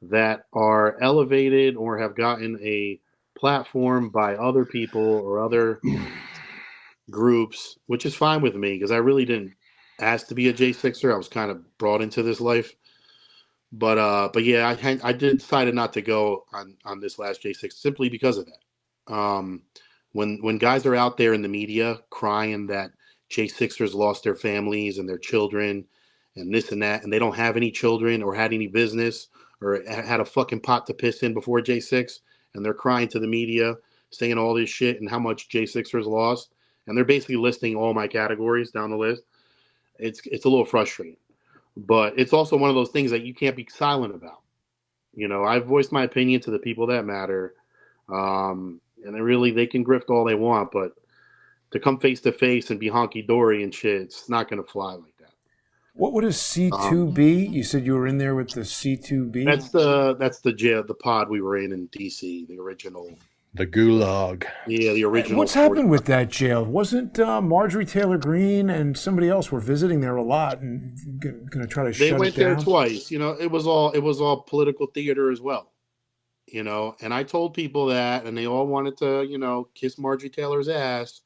that are elevated or have gotten a platform by other people or other groups, which is fine with me because I really didn't ask to be a J6er. I was kind of brought into this life. But yeah, I did decided not to go on this last J6 simply because of that. When guys are out there in the media crying that J6ers lost their families and their children and this and that, and they don't have any children or had any business or had a fucking pot to piss in before J6, and they're crying to the media, saying all this shit and how much J6ers lost, and they're basically listing all my categories down the list. It's a little frustrating, but it's also one of those things that you can't be silent about. I've voiced my opinion to the people that matter, and they can grift all they want, but to come face to face and be honky dory and shit, it's not going to fly like that. What is C2B? You said you were in there with the C2B. That's the jail, the pod we were in DC, the original. The gulag. Yeah, the original. What's happened with that jail? Wasn't Marjorie Taylor Greene and somebody else were visiting there a lot and going to try to shut it down? They went there twice. It was all political theater as well. And I told people that, and they all wanted to, kiss Marjorie Taylor's ass,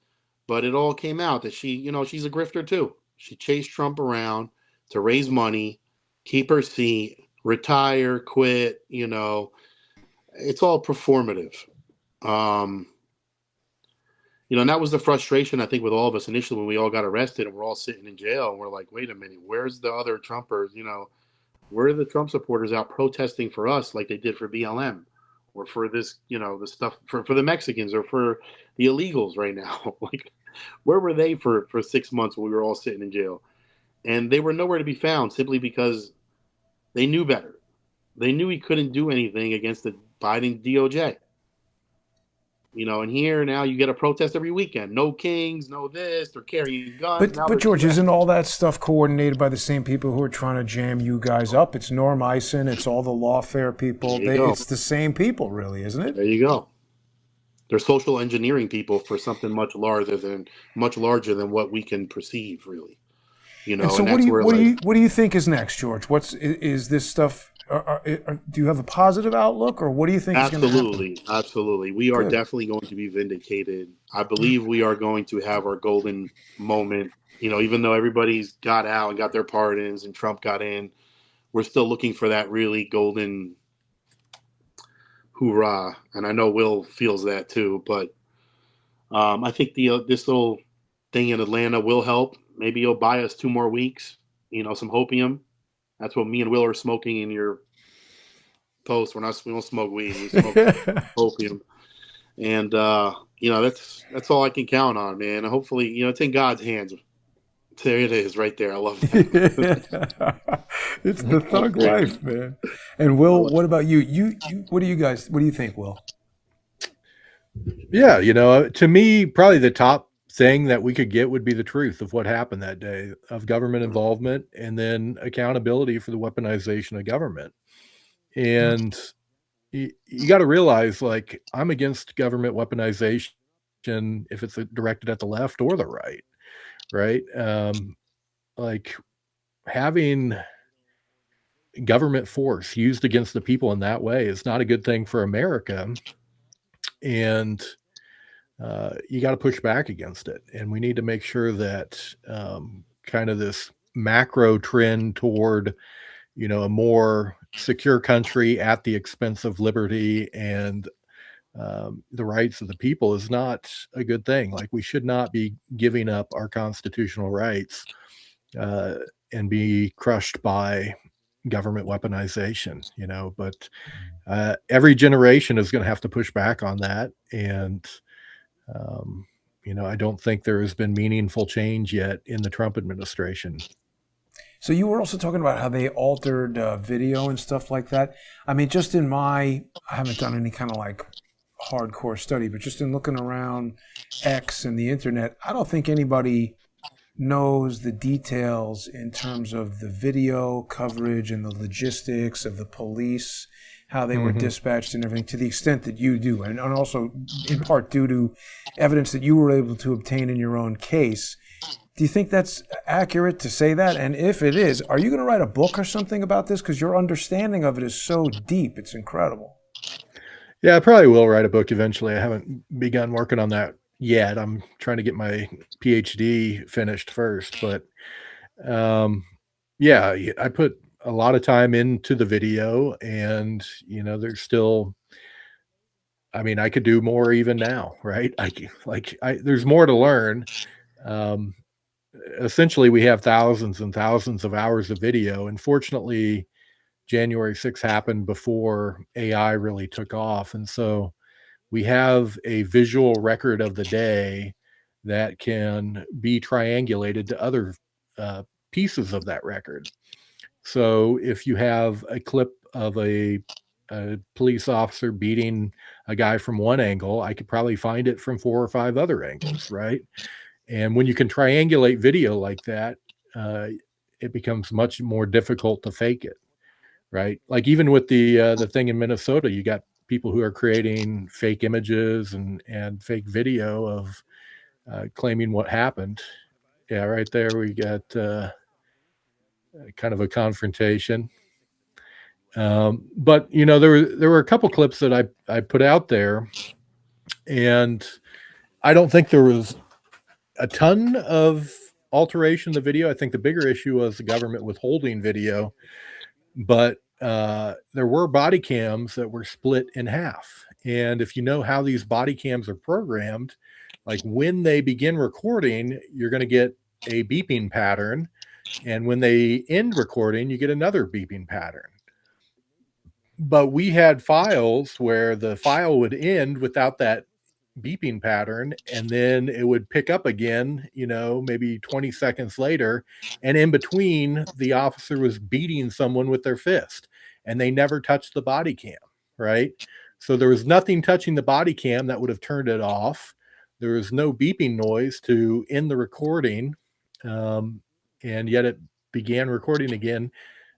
but it all came out that she's a grifter too. She chased Trump around to raise money, keep her seat, retire, quit. It's all performative. And that was the frustration, I think, with all of us initially when we all got arrested and we're all sitting in jail and we're like, wait a minute, where's the other Trumpers? Where are the Trump supporters out protesting for us like they did for BLM or for this, the stuff for the Mexicans or for the illegals right now? Like, where were they for 6 months when we were all sitting in jail? And they were nowhere to be found simply because they knew better. They knew he couldn't do anything against the Biden DOJ. And here now you get a protest every weekend. No kings, no this. They're carrying guns. But George, isn't all that stuff coordinated by the same people who are trying to jam you guys up? It's Norm Eisen. It's all the lawfare people. It's the same people, really, isn't it? There you go. They're social engineering people for something much larger than what we can perceive, really. And so, what do you think is next, George? Is this stuff? Do you have a positive outlook, or what do you think is going to happen? Absolutely. We are definitely going to be vindicated. I believe we are going to have our golden moment. Even though everybody's got out and got their pardons and Trump got in, we're still looking for that really golden hoorah. And I know Will feels that too. But I think this little thing in Atlanta will help. Maybe he'll buy us 2 more weeks, some hopium. That's what me and Will are smoking in your post. We don't smoke weed. We smoke opium. And, that's all I can count on, man. Hopefully, it's in God's hands. There it is right there. I love that. It's the thug life, man. And Will, what about you? What do you think, Will? Yeah, to me, probably the top thing that we could get would be the truth of what happened that day, of government involvement, and then accountability for the weaponization of government. And you got to realize, like, I'm against government weaponization if it's directed at the left or the right? Like, having government force used against the people in that way is not a good thing for America. And you got to push back against it. And we need to make sure that kind of this macro trend toward, a more secure country at the expense of liberty and the rights of the people is not a good thing. Like, we should not be giving up our constitutional rights and be crushed by government weaponization, but every generation is going to have to push back on that. And I don't think there has been meaningful change yet in the Trump administration. So you were also talking about how they altered video and stuff like that. I mean, I haven't done any kind of like hardcore study, but just in looking around X and the internet, I don't think anybody knows the details in terms of the video coverage and the logistics of the police, how they were dispatched and everything, to the extent that you do, and also in part due to evidence that you were able to obtain in your own case. Do you think that's accurate to say that? And if it is, are you going to write a book or something about this? Because your understanding of it is so deep. It's incredible. Yeah, I probably will write a book eventually. I haven't begun working on that yet. I'm trying to get my PhD finished first. But yeah, I put a lot of time into the video, and there's still, I could do more even now, right? There's more to learn. essentially we have thousands and thousands of hours of video. And fortunately, January 6th happened before AI really took off. And so we have a visual record of the day that can be triangulated to other uh, pieces of that record. So if you have a clip of a police officer beating a guy from one angle, I could probably find it from 4 or 5 other angles, right? And when you can triangulate video like that, uh, it becomes much more difficult to fake it, right? Like even with the thing in Minnesota, you got people who are creating fake images and fake video of claiming what happened. Yeah, right there we got kind of a confrontation. But you know, there were a couple clips that I put out there, and I don't think there was a ton of alteration of the video. I think the bigger issue was the government withholding video, but there were body cams that were split in half. And if you know how these body cams are programmed, like when they begin recording, you're going to get a beeping pattern. And when they end recording, you get another beeping pattern. But we had files where the file would end without that beeping pattern, and then it would pick up again, you know, maybe 20 seconds later, and in between the officer was beating someone with their fist, and they never touched the body cam, right? So there was nothing touching the body cam that would have turned it off. There was no beeping noise to end the recording, um, and yet it began recording again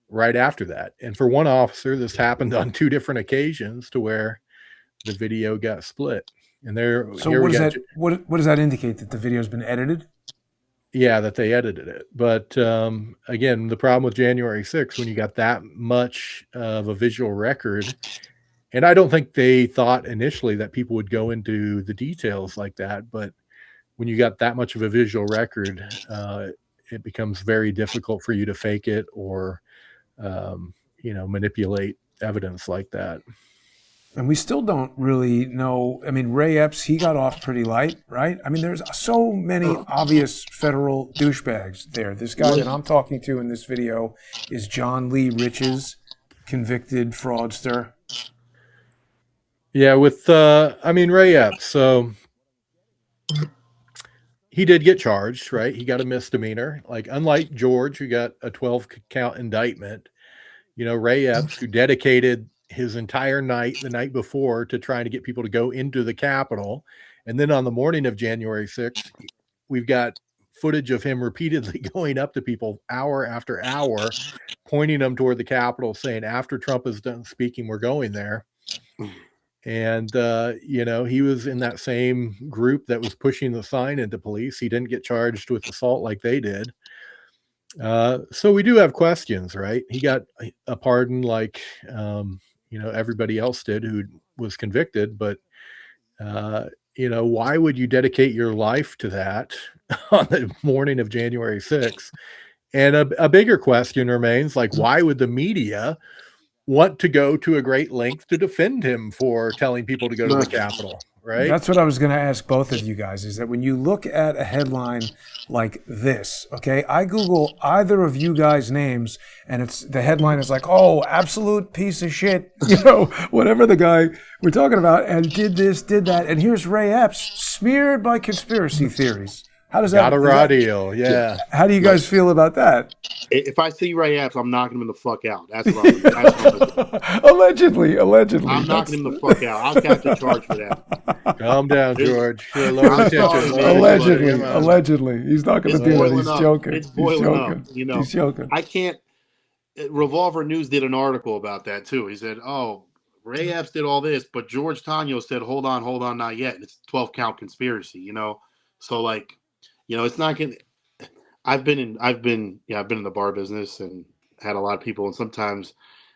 right after that. And for one officer, this happened on 2 different occasions to where the video got split. And there, So here what we does got, that what does that indicate, that the video's been edited? yeah, that they edited it. But again, the problem with January 6th, when you got that much of a visual record, and I don't think they thought initially that people would go into the details like that, but when you got that much of a visual record, it becomes very difficult for you to fake it or, you know, manipulate evidence like that. And we still don't really know. I mean, Ray Epps, he got off pretty light, right? I mean, there's so many obvious federal douchebags there. This guy that I'm talking to in this video is John Lee Riches, convicted fraudster. Yeah, with I mean Ray Epps. So he did get charged, right? He got a misdemeanor. Like unlike George, who got a 12 count indictment, you know, Ray Epps, who dedicated his entire night the night before to trying to get people to go into the Capitol. And then on the morning of January 6th, we've got footage of him repeatedly going up to people hour after hour, pointing them toward the Capitol, saying, after Trump is done speaking, we're going there. And, you know, he was in that same group that was pushing the sign into police. He didn't get charged with assault like they did. So we do have questions, right? He got a pardon like, you know, everybody else did who was convicted. But, you know, why would you dedicate your life to that on the morning of January 6th? And a bigger question remains, like, why would the media want to go to a great length to defend him for telling people to go to the Capitol, right? That's what I was going to ask both of you guys, is that when you look at a headline like this, okay, I Google either of you guys' names and it's the headline is like, oh, absolute piece of shit, you know, whatever the guy we're talking about, and did this, did that. And here's Ray Epps smeared by conspiracy theories. How does that? Got a raw deal, yeah. How do you guys feel about that? If I see Ray Epps, I'm knocking him the fuck out. That's what I'm Allegedly. I'm knocking him the fuck out. I'll catch a charge for that. Calm down, George. Allegedly. He's not going to do that. He's joking. It's boiling up. You know, he's joking. I can't. Revolver News did an article about that too. He said, "Oh, Ray Epps did all this, but George Tanios said, hold on, not yet. And it's 12 count conspiracy." You know, so like, you know, it's not gonna. I've been in the bar business and had a lot of people, and sometimes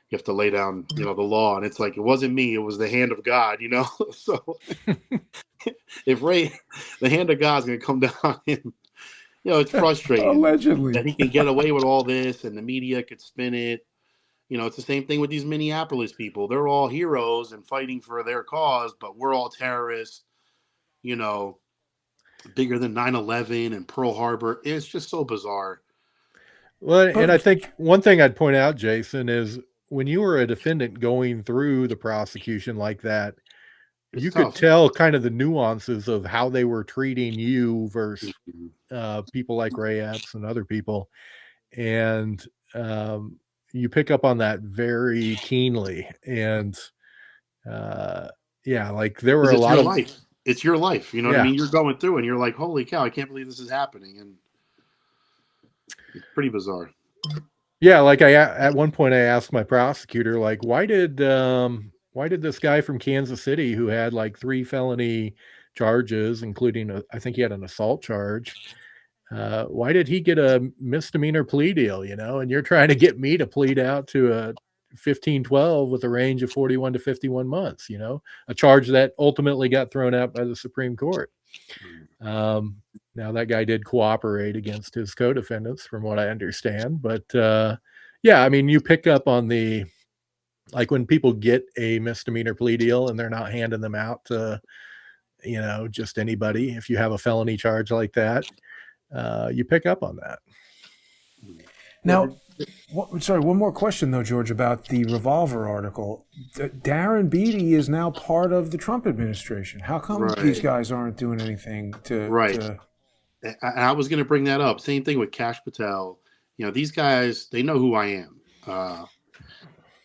you have to lay down, you know, the law, and it's like, it wasn't me, it was the hand of God, you know. So if the hand of God's gonna come down on him, you know, it's frustrating. Allegedly, that he can get away with all this, and the media could spin it. You know, it's the same thing with these Minneapolis people. They're all heroes and fighting for their cause, but we're all terrorists. You know, bigger than 9/11 and Pearl Harbor. It's just so bizarre. Well, and I But think one thing I'd point out, Jason, is when you were a defendant going through the prosecution like that, It's you could tough. tell kind of the nuances of how they were treating you versus Mhm. people like Ray Epps and other people. And um, you pick up on that very keenly. And uh, yeah, like there were Because a it's lot your of, life. It's your life. You know what I yeah, mean? You're going through and you're like, holy cow, I can't believe this is happening. And it's pretty bizarre. yeah. Like at one point I asked my prosecutor, like, why did this guy from Kansas City who had like 3 felony charges, including I think he had an assault charge, why did he get a misdemeanor plea deal, and you're trying to get me to plead out to a 15-12 with a range of 41 to 51 months, a charge that ultimately got thrown out by the Supreme Court. um, Now that guy did cooperate against his co-defendants from what I understand, but yeah, I mean, you pick up on the, like, when people get a misdemeanor plea deal and they're not handing them out to just anybody. If you have a felony charge like that, you pick up on that. Yeah, now, sorry, one more question though, George, about the revolver article. Darren Beatty is now part of the Trump administration. How come these right. guys aren't doing anything to? Right. I was going to bring that up. Same thing with Cash Patel. These guys, they know who I am.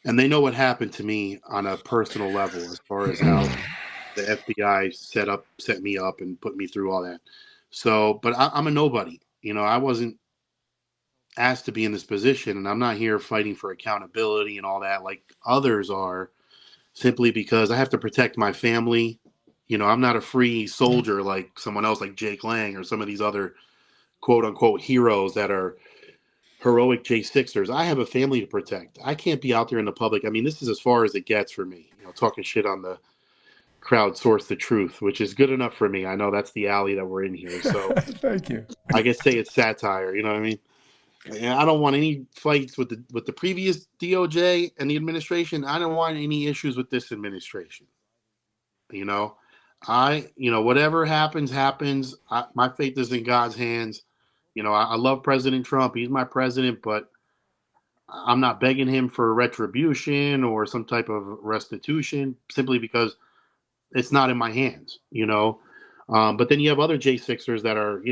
And they know what happened to me on a personal level as far as how the FBI set me up and put me through all that. So, but I'm a nobody. I wasn't asked to be in this position, and I'm not here fighting for accountability and all that like others are, simply because I have to protect my family. I'm not a free soldier like someone else like Jake Lang or some of these other quote unquote heroes that are heroic J6ers. I have a family to protect. I can't be out there in the public. I mean, this is as far as it gets for me, talking shit on the crowdsource the truth, which is good enough for me. I know that's the alley that we're in here. So Thank you. I guess say it's satire, you know what I mean? And I don't want any fights with the previous DOJ and the administration. I don't want any issues with this administration. You know, whatever happens, happens. My faith is in God's hands. I love President Trump. He's my president, but I'm not begging him for retribution or some type of restitution simply because it's not in my hands. But then you have other J6ers that are,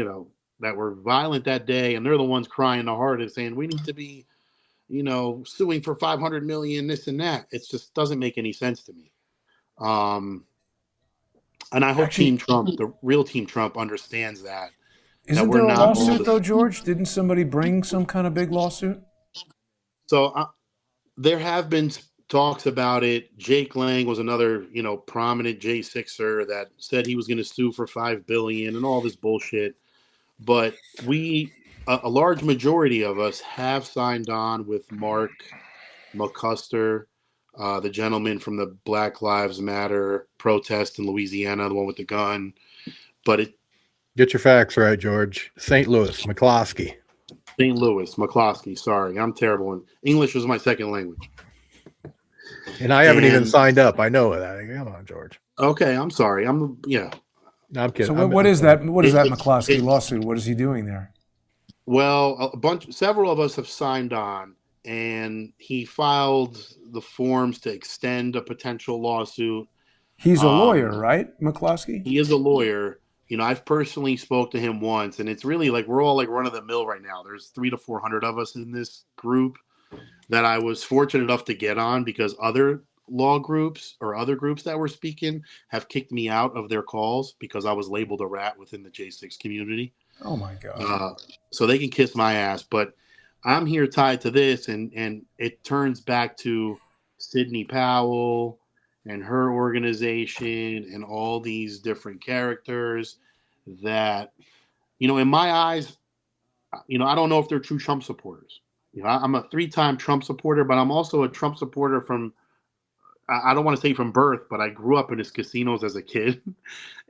that were violent that day, and they're the ones crying the hardest, saying we need to be, suing for 500 million, this and that. It just doesn't make any sense to me. And I hope Team Actually, Trump, the real Team Trump, understands that isn't we're there a not all lawsuit though, the. George? Didn't somebody bring some kind of big lawsuit? So there have been talks about it. Jake Lang was another, prominent J6er that said he was going to sue for 5 billion and all this bullshit. But a large majority of us have signed on with Mark McCusker, the gentleman from the Black Lives Matter protest in Louisiana, the one with the gun. But Get your facts right, George. St. Louis, McCloskey. St. Louis, McCloskey. Sorry, I'm terrible. English was my second language. And I haven't even signed up. I know that. Come on, George. Okay, I'm sorry. Yeah. No, I'm kidding. So what is that? What is that It- McCloskey it- lawsuit? What is he doing there? Well, several of us have signed on, and he filed the forms to extend a potential lawsuit. He's a lawyer, right, McCloskey? He is a lawyer. I've personally spoke to him once, and it's really like we're all like run of the mill right now. There's 300 to 400 of us in this group that I was fortunate enough to get on because other law groups or other groups that were speaking have kicked me out of their calls because I was labeled a rat within the J6 community. Oh my God. So they can kiss my ass, but I'm here tied to this, and it turns back to Sidney Powell and her organization and all these different characters that, in my eyes, I don't know if they're true Trump supporters. I'm a 3-time Trump supporter, but I'm also a Trump supporter from, I don't want to say from birth, but I grew up in his casinos as a kid.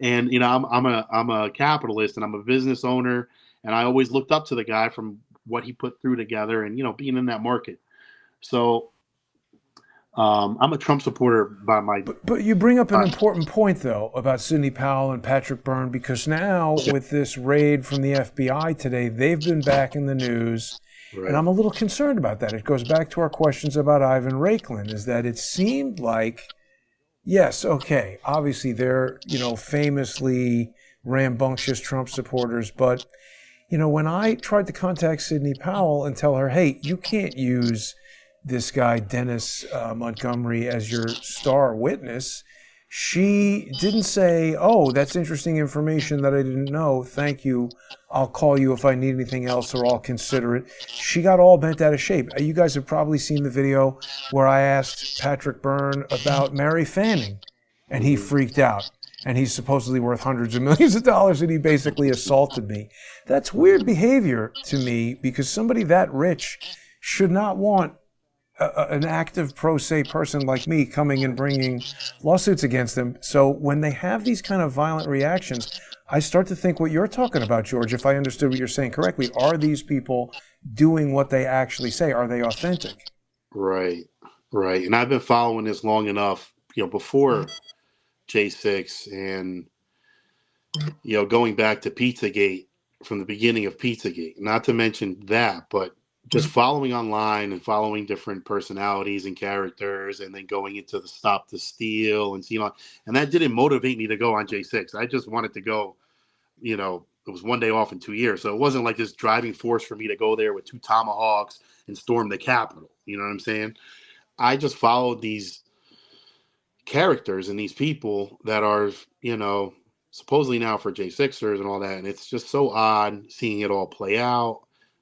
And, I'm a capitalist and I'm a business owner. And I always looked up to the guy from what he put through together and, being in that market. So I'm a Trump supporter by my. But you bring up an important point, though, about Sidney Powell and Patrick Byrne, because now with this raid from the FBI today, they've been back in the news. Right. And I'm a little concerned about that. It goes back to our questions about Ivan Raiklin, is that it seemed like, yes, okay, obviously they're, famously rambunctious Trump supporters, but, when I tried to contact Sidney Powell and tell her, hey, you can't use this guy, Dennis Montgomery, as your star witness, she didn't say, oh, that's interesting information that I didn't know. Thank you. I'll call you if I need anything else, or I'll consider it. She got all bent out of shape. You guys have probably seen the video where I asked Patrick Byrne about Mary Fanning, and he freaked out. And he's supposedly worth hundreds of millions of dollars, and he basically assaulted me. That's weird behavior to me, because somebody that rich should not want an active pro se person like me coming and bringing lawsuits against them. So when they have these kind of violent reactions, I start to think what you're talking about, George, if I understood what you're saying correctly. Are these people doing what they actually say? Are they authentic? Right. And I've been following this long enough, before J6 and, going back to Pizzagate, from the beginning of Pizzagate, not to mention that, but just following online and following different personalities and characters, and then going into the Stop the Steal and and that didn't motivate me to go on J6. I just wanted to go, it was one day off in 2 years. So it wasn't like this driving force for me to go there with 2 tomahawks and storm the Capitol. You know what I'm saying? I just followed these characters and these people that are, supposedly now for J6ers and all that. And it's just so odd seeing it all play out.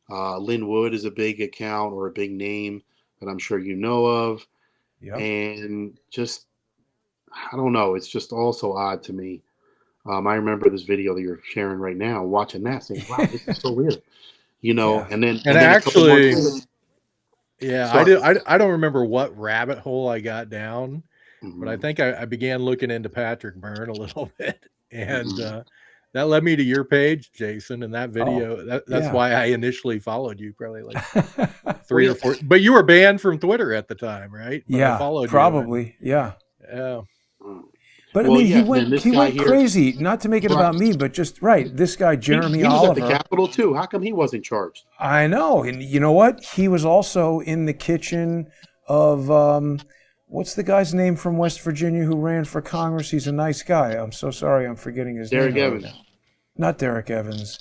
Lynn Wood is a big account, or a big name that I'm sure you know of. Yep. And just, I don't know. It's just all so odd to me. I remember this video that you're sharing right now, watching that, saying, wow, this is so weird. Yeah. And then actually, yeah, I don't remember what rabbit hole I got down, but I think I began looking into Patrick Byrne a little bit, and that led me to your page, Jason, and that video. That's why I initially followed you, probably like 3 or 4. But you were banned from Twitter at the time, right? But I followed probably. You. Yeah. But well, I mean, he went crazy. Not to make it about me, but just this guy, Jeremy he was Oliver, at the Capitol too. How come he wasn't charged? I know, and you know what? He was also in the kitchen of what's the guy's name from West Virginia who ran for Congress? He's a nice guy. I'm so sorry, I'm forgetting his name. Derek Evans. Not Derek Evans.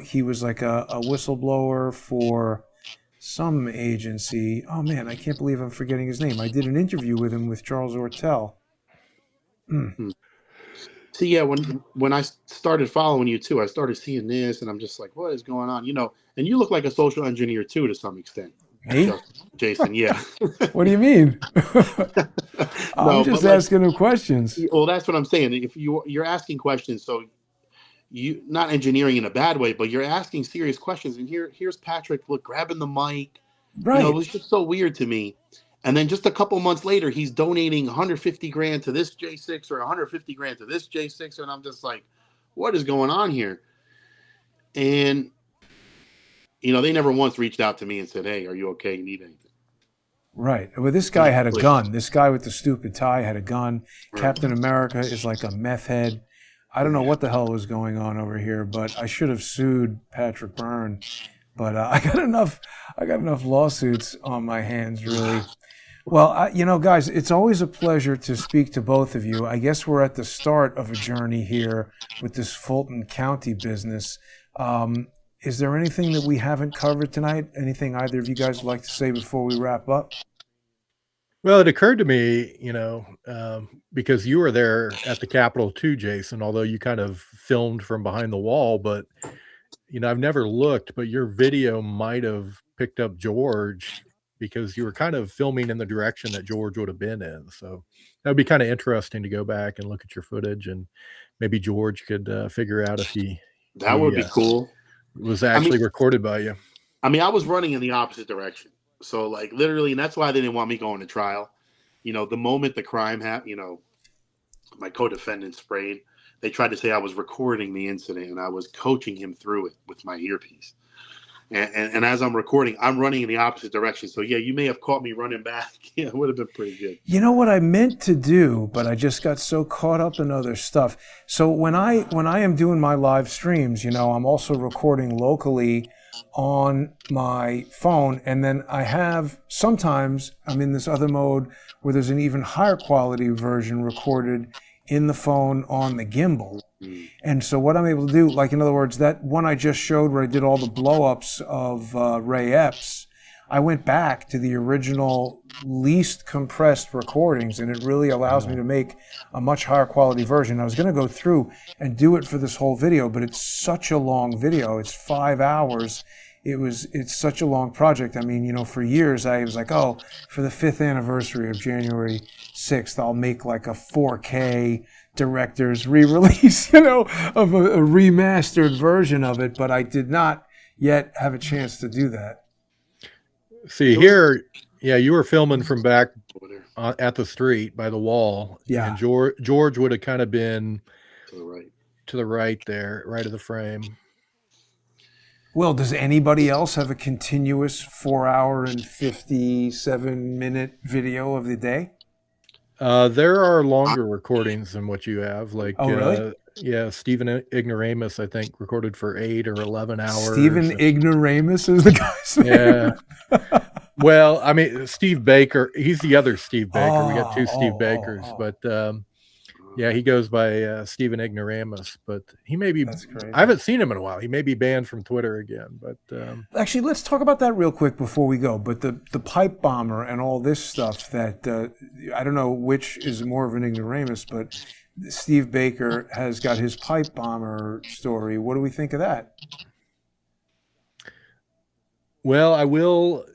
He was like a whistleblower for some agency. Oh man, I can't believe I'm forgetting his name. I did an interview with him with Charles Ortel. See, yeah, when I started following you too, I started seeing this, and I'm just like, what is going on? And you look like a social engineer too, to some extent. Me? Jason, yeah. What do you mean? I'm just asking him questions. Well, that's what I'm saying. If you're asking questions, so you not engineering in a bad way, but you're asking serious questions. And here's Patrick, grabbing the mic. Right. It was just so weird to me. And then just a couple months later, he's donating 150 grand to this J6 or 150 grand to this J6, and I'm just like, what is going on here? And they never once reached out to me and said, hey, are you okay? You need anything? Right. Well, this guy had a gun. This guy with the stupid tie had a gun. Right. Captain America is like a meth head. I don't know what the hell was going on over here, but I should have sued Patrick Byrne. But I got enough lawsuits on my hands, really. Well, guys, it's always a pleasure to speak to both of you. I guess we're at the start of a journey here with this Fulton County business. Is there anything that we haven't covered tonight? Anything either of you guys would like to say before we wrap up? Well, it occurred to me, because you were there at the Capitol too, Jason, although you kind of filmed from behind the wall, but, I've never looked, but your video might have picked up George, because you were kind of filming in the direction that George would have been in. So that would be kind of interesting to go back and look at your footage, and maybe George could figure out if that would be cool. Was actually recorded by you. I mean, I was running in the opposite direction. So literally, and that's why they didn't want me going to trial. The moment the crime happened, my co-defendant sprayed, they tried to say I was recording the incident and I was coaching him through it with my earpiece. And as I'm recording, I'm running in the opposite direction. So yeah, you may have caught me running back. Yeah, it would have been pretty good. You know what I meant to do, but I just got so caught up in other stuff. So when I am doing my live streams, I'm also recording locally on my phone, and then sometimes I'm in this other mode where there's an even higher quality version recorded in the phone on the gimbal. And so what I'm able to do, like in other words, that one I just showed where I did all the blow-ups of Ray Epps, I went back to the original least compressed recordings, and it really allows me to make a much higher quality version. I was going to go through and do it for this whole video, but it's such a long video. It's 5 hours. It's such a long project. I mean, for years I was like, oh, for the 5th anniversary of January 6th, I'll make like a 4K director's re-release, of a remastered version of it, but I did not yet have a chance to do that. See here, yeah, you were filming from back at the street by the wall. Yeah. And George would have kind of been to the right there, right of the frame. Well, does anybody else have a continuous 4 hour and 57-minute video of the day? There are longer recordings than what you have. Like, really? Yeah, Stephen Ignoramus, I think, recorded for 8 or 11 hours. Stephen Ignoramus is the guy's name. Yeah. Well, I mean, Steve Baker, he's the other Steve Baker. We got two Steve Bakers, but yeah, he goes by Stephen Ignoramus, but he may be, I haven't seen him in a while. He may be banned from Twitter again, but actually, let's talk about that real quick before we go. But the pipe bomber and all this stuff that I don't know which is more of an ignoramus, but Steve Baker has got his pipe bomber story. What do we think of that? Well, I will.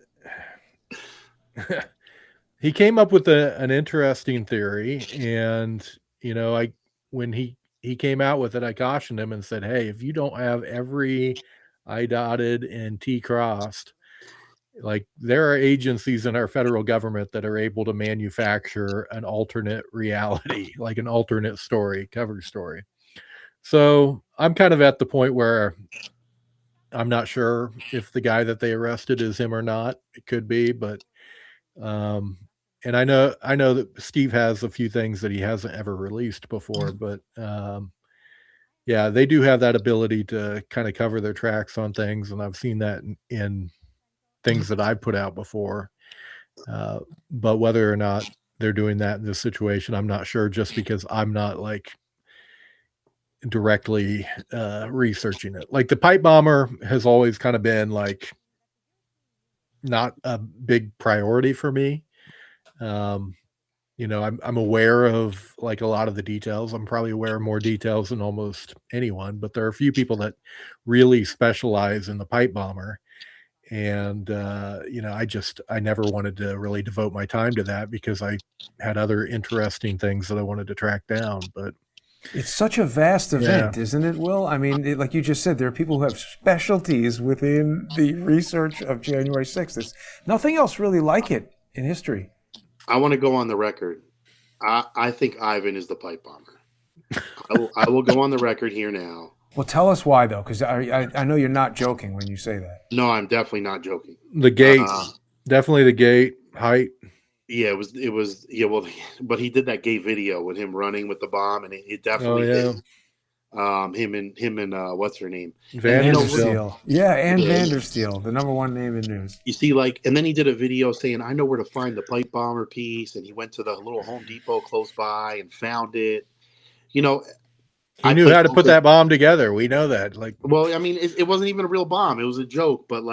He came up with an interesting theory, and when he came out with it, I cautioned him and said, hey, if you don't have every I dotted and T crossed, like, there are agencies in our federal government that are able to manufacture an alternate reality, like an alternate story, cover story. So I'm kind of at the point where I'm not sure if the guy that they arrested is him or not. It could be, but and I know that Steve has a few things that he hasn't ever released before, but yeah, they do have that ability to kind of cover their tracks on things, and I've seen that in things that I've put out before. But whether or not they're doing that in this situation, I'm not sure, just because I'm not like directly researching it. Like the pipe bomber has always kind of been like not a big priority for me. I'm aware of like a lot of the details. I'm probably aware of more details than almost anyone, but there are a few people that really specialize in the pipe bomber. And, I never wanted to really devote my time to that because I had other interesting things that I wanted to track down. But it's such a vast event, isn't it, Will? I mean, like you just said, there are people who have specialties within the research of January 6th. There's nothing else really like it in history. I want to go on the record. I think Ivan is the pipe bomber. I will go on the record here now. Well, tell us why, though, because I know you're not joking when you say that. No, I'm definitely not joking. The gate, definitely the gate height. Yeah, it was. Yeah, well, but he did that gay video with him running with the bomb, and it definitely did. Him and what's her name? Vandersteel. Yeah, Ann Vandersteel, the #1 name in news. You see, and then he did a video saying, I know where to find the pipe bomber piece, and he went to the little Home Depot close by and found it. He knew how to put that bomb together. We know that. Like, well, I mean, it wasn't even a real bomb. It was a joke, but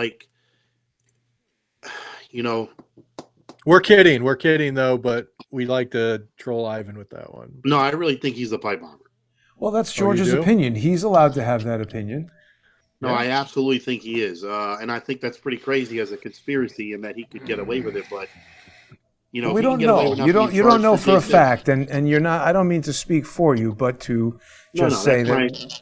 we're kidding though, but we like to troll Ivan with that one. No, I really think he's the pipe bomber. Well, that's George's opinion. He's allowed to have that opinion. No, I absolutely think he is. And I think that's pretty crazy as a conspiracy, and that he could get away with it. But, we don't know. You don't know for a fact. And you're not, I don't mean to speak for you, but to just say that.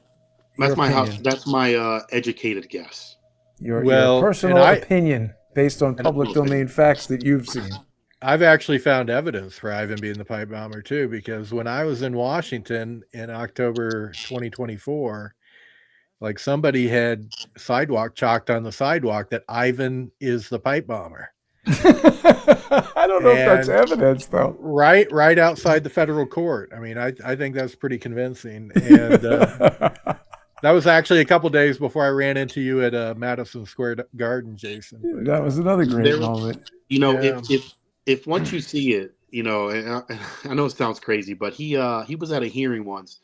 That's my educated guess. Your personal opinion based on public domain facts that you've seen. I've actually found evidence for Ivan being the pipe bomber too, because when I was in Washington in October 2024, Like somebody had sidewalk chalked on the sidewalk that Ivan is the pipe bomber. I don't know if that's And evidence, though. right outside the federal court. I mean, I think that's pretty convincing. And that was actually a couple days before I ran into you at Madison Square Garden, Jason. That was another great moment. You know, Yeah. if once you see it, you know, and I know it sounds crazy, but he was at a hearing once,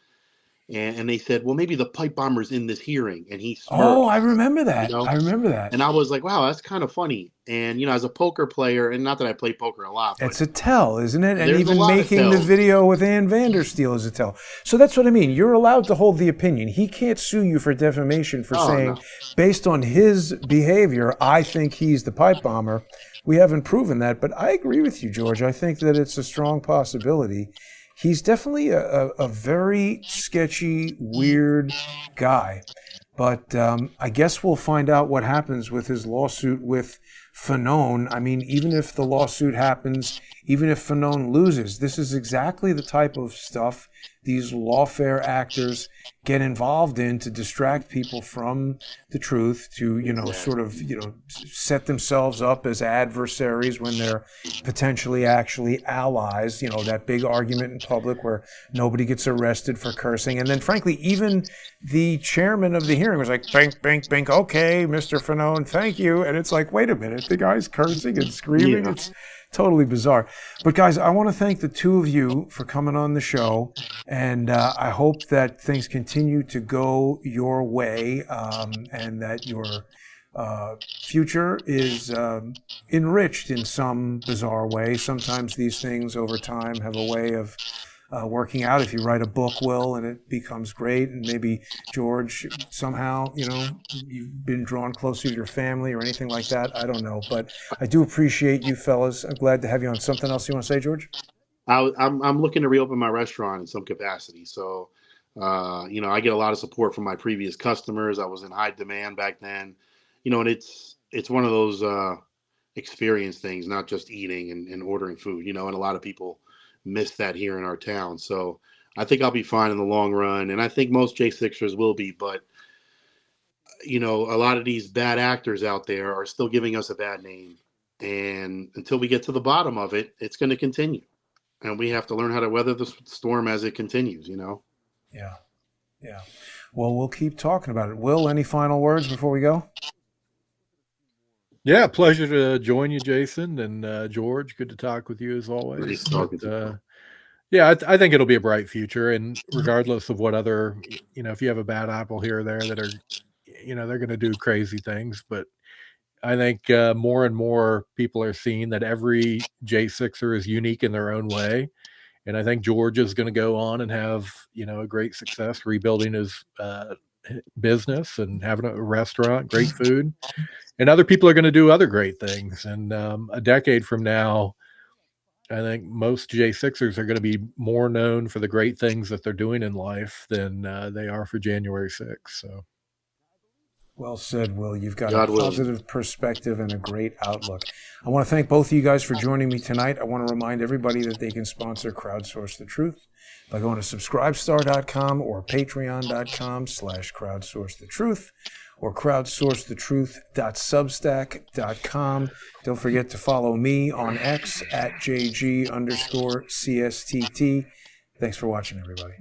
and they said, well, maybe the pipe bomber's in this hearing, and he smirked. Oh, I remember that. You know? I remember that. And I was like, wow, that's kind of funny. And, you know, as a poker player, and not that I play poker a lot, but it's a tell, isn't it? And there's a even lot of making the tells. video with Ann Vandersteel is a tell. So that's what I mean. You're allowed to hold the opinion. He can't sue you for defamation for saying, no. based on his behavior, I think he's the pipe bomber. We haven't proven that, but I agree with you, George. I think that it's a strong possibility. He's definitely a very sketchy, weird guy. But I guess we'll find out what happens with his lawsuit with Fanone. I mean, even if the lawsuit happens, even if Fanone loses, this is exactly the type of stuff these lawfare actors get involved in to distract people from the truth, to, you know, sort of, you know, set themselves up as adversaries when they're potentially actually allies. You know, that big argument in public where nobody gets arrested for cursing. And then, frankly, even the chairman of the hearing was like, bink, bink, bink, okay, Mr. Fanone, thank you. And it's like, wait a minute, the guy's cursing and screaming. Yeah. It's totally bizarre. But guys, I want to thank the two of you for coming on the show, and I hope that things continue to go your way, and that your future is enriched in some bizarre way. Sometimes these things over time have a way of working out. If you write a book, Will, and it becomes great, and maybe George, somehow, you know, you've been drawn closer to your family or anything like that. I don't know, but I do appreciate you fellas. I'm glad to have you on. Something else you want to say, George? I'm looking to reopen my restaurant in some capacity. So, you know, I get a lot of support from my previous customers. I was in high demand back then, you know, and it's one of those experience things, not just eating and ordering food, you know, and a lot of people miss that here in our town. So I think I'll be fine in the long run. And I think most J6ers will be, but you know, a lot of these bad actors out there are still giving us a bad name. And until we get to the bottom of it, it's going to continue. And we have to learn how to weather the storm as it continues, you know? Yeah. Yeah. Well, we'll keep talking about it. Will, any final words before we go? Yeah, pleasure to join you, Jason, and George. Good to talk with you as always. Nice talking to you. Yeah, I think it'll be a bright future, and regardless of what other, you know, if you have a bad apple here or there that are, you know, they're going to do crazy things, but I think more and more people are seeing that every J6er is unique in their own way, and I think George is going to go on and have, you know, a great success rebuilding his business and having a restaurant, great food. And other people are going to do other great things. And a decade from now, I think most J6ers are going to be more known for the great things that they're doing in life than they are for January 6th. So, well said, Will. You've got God a willing. positive perspective and a great outlook. I want to thank both of you guys for joining me tonight. I want to remind everybody that they can sponsor Crowdsource the Truth by going to subscribestar.com or patreon.com/crowdsourcethetruth. or crowdsourcethetruth.substack.com. Don't forget to follow me on X at JG_CSTT. Thanks for watching, everybody.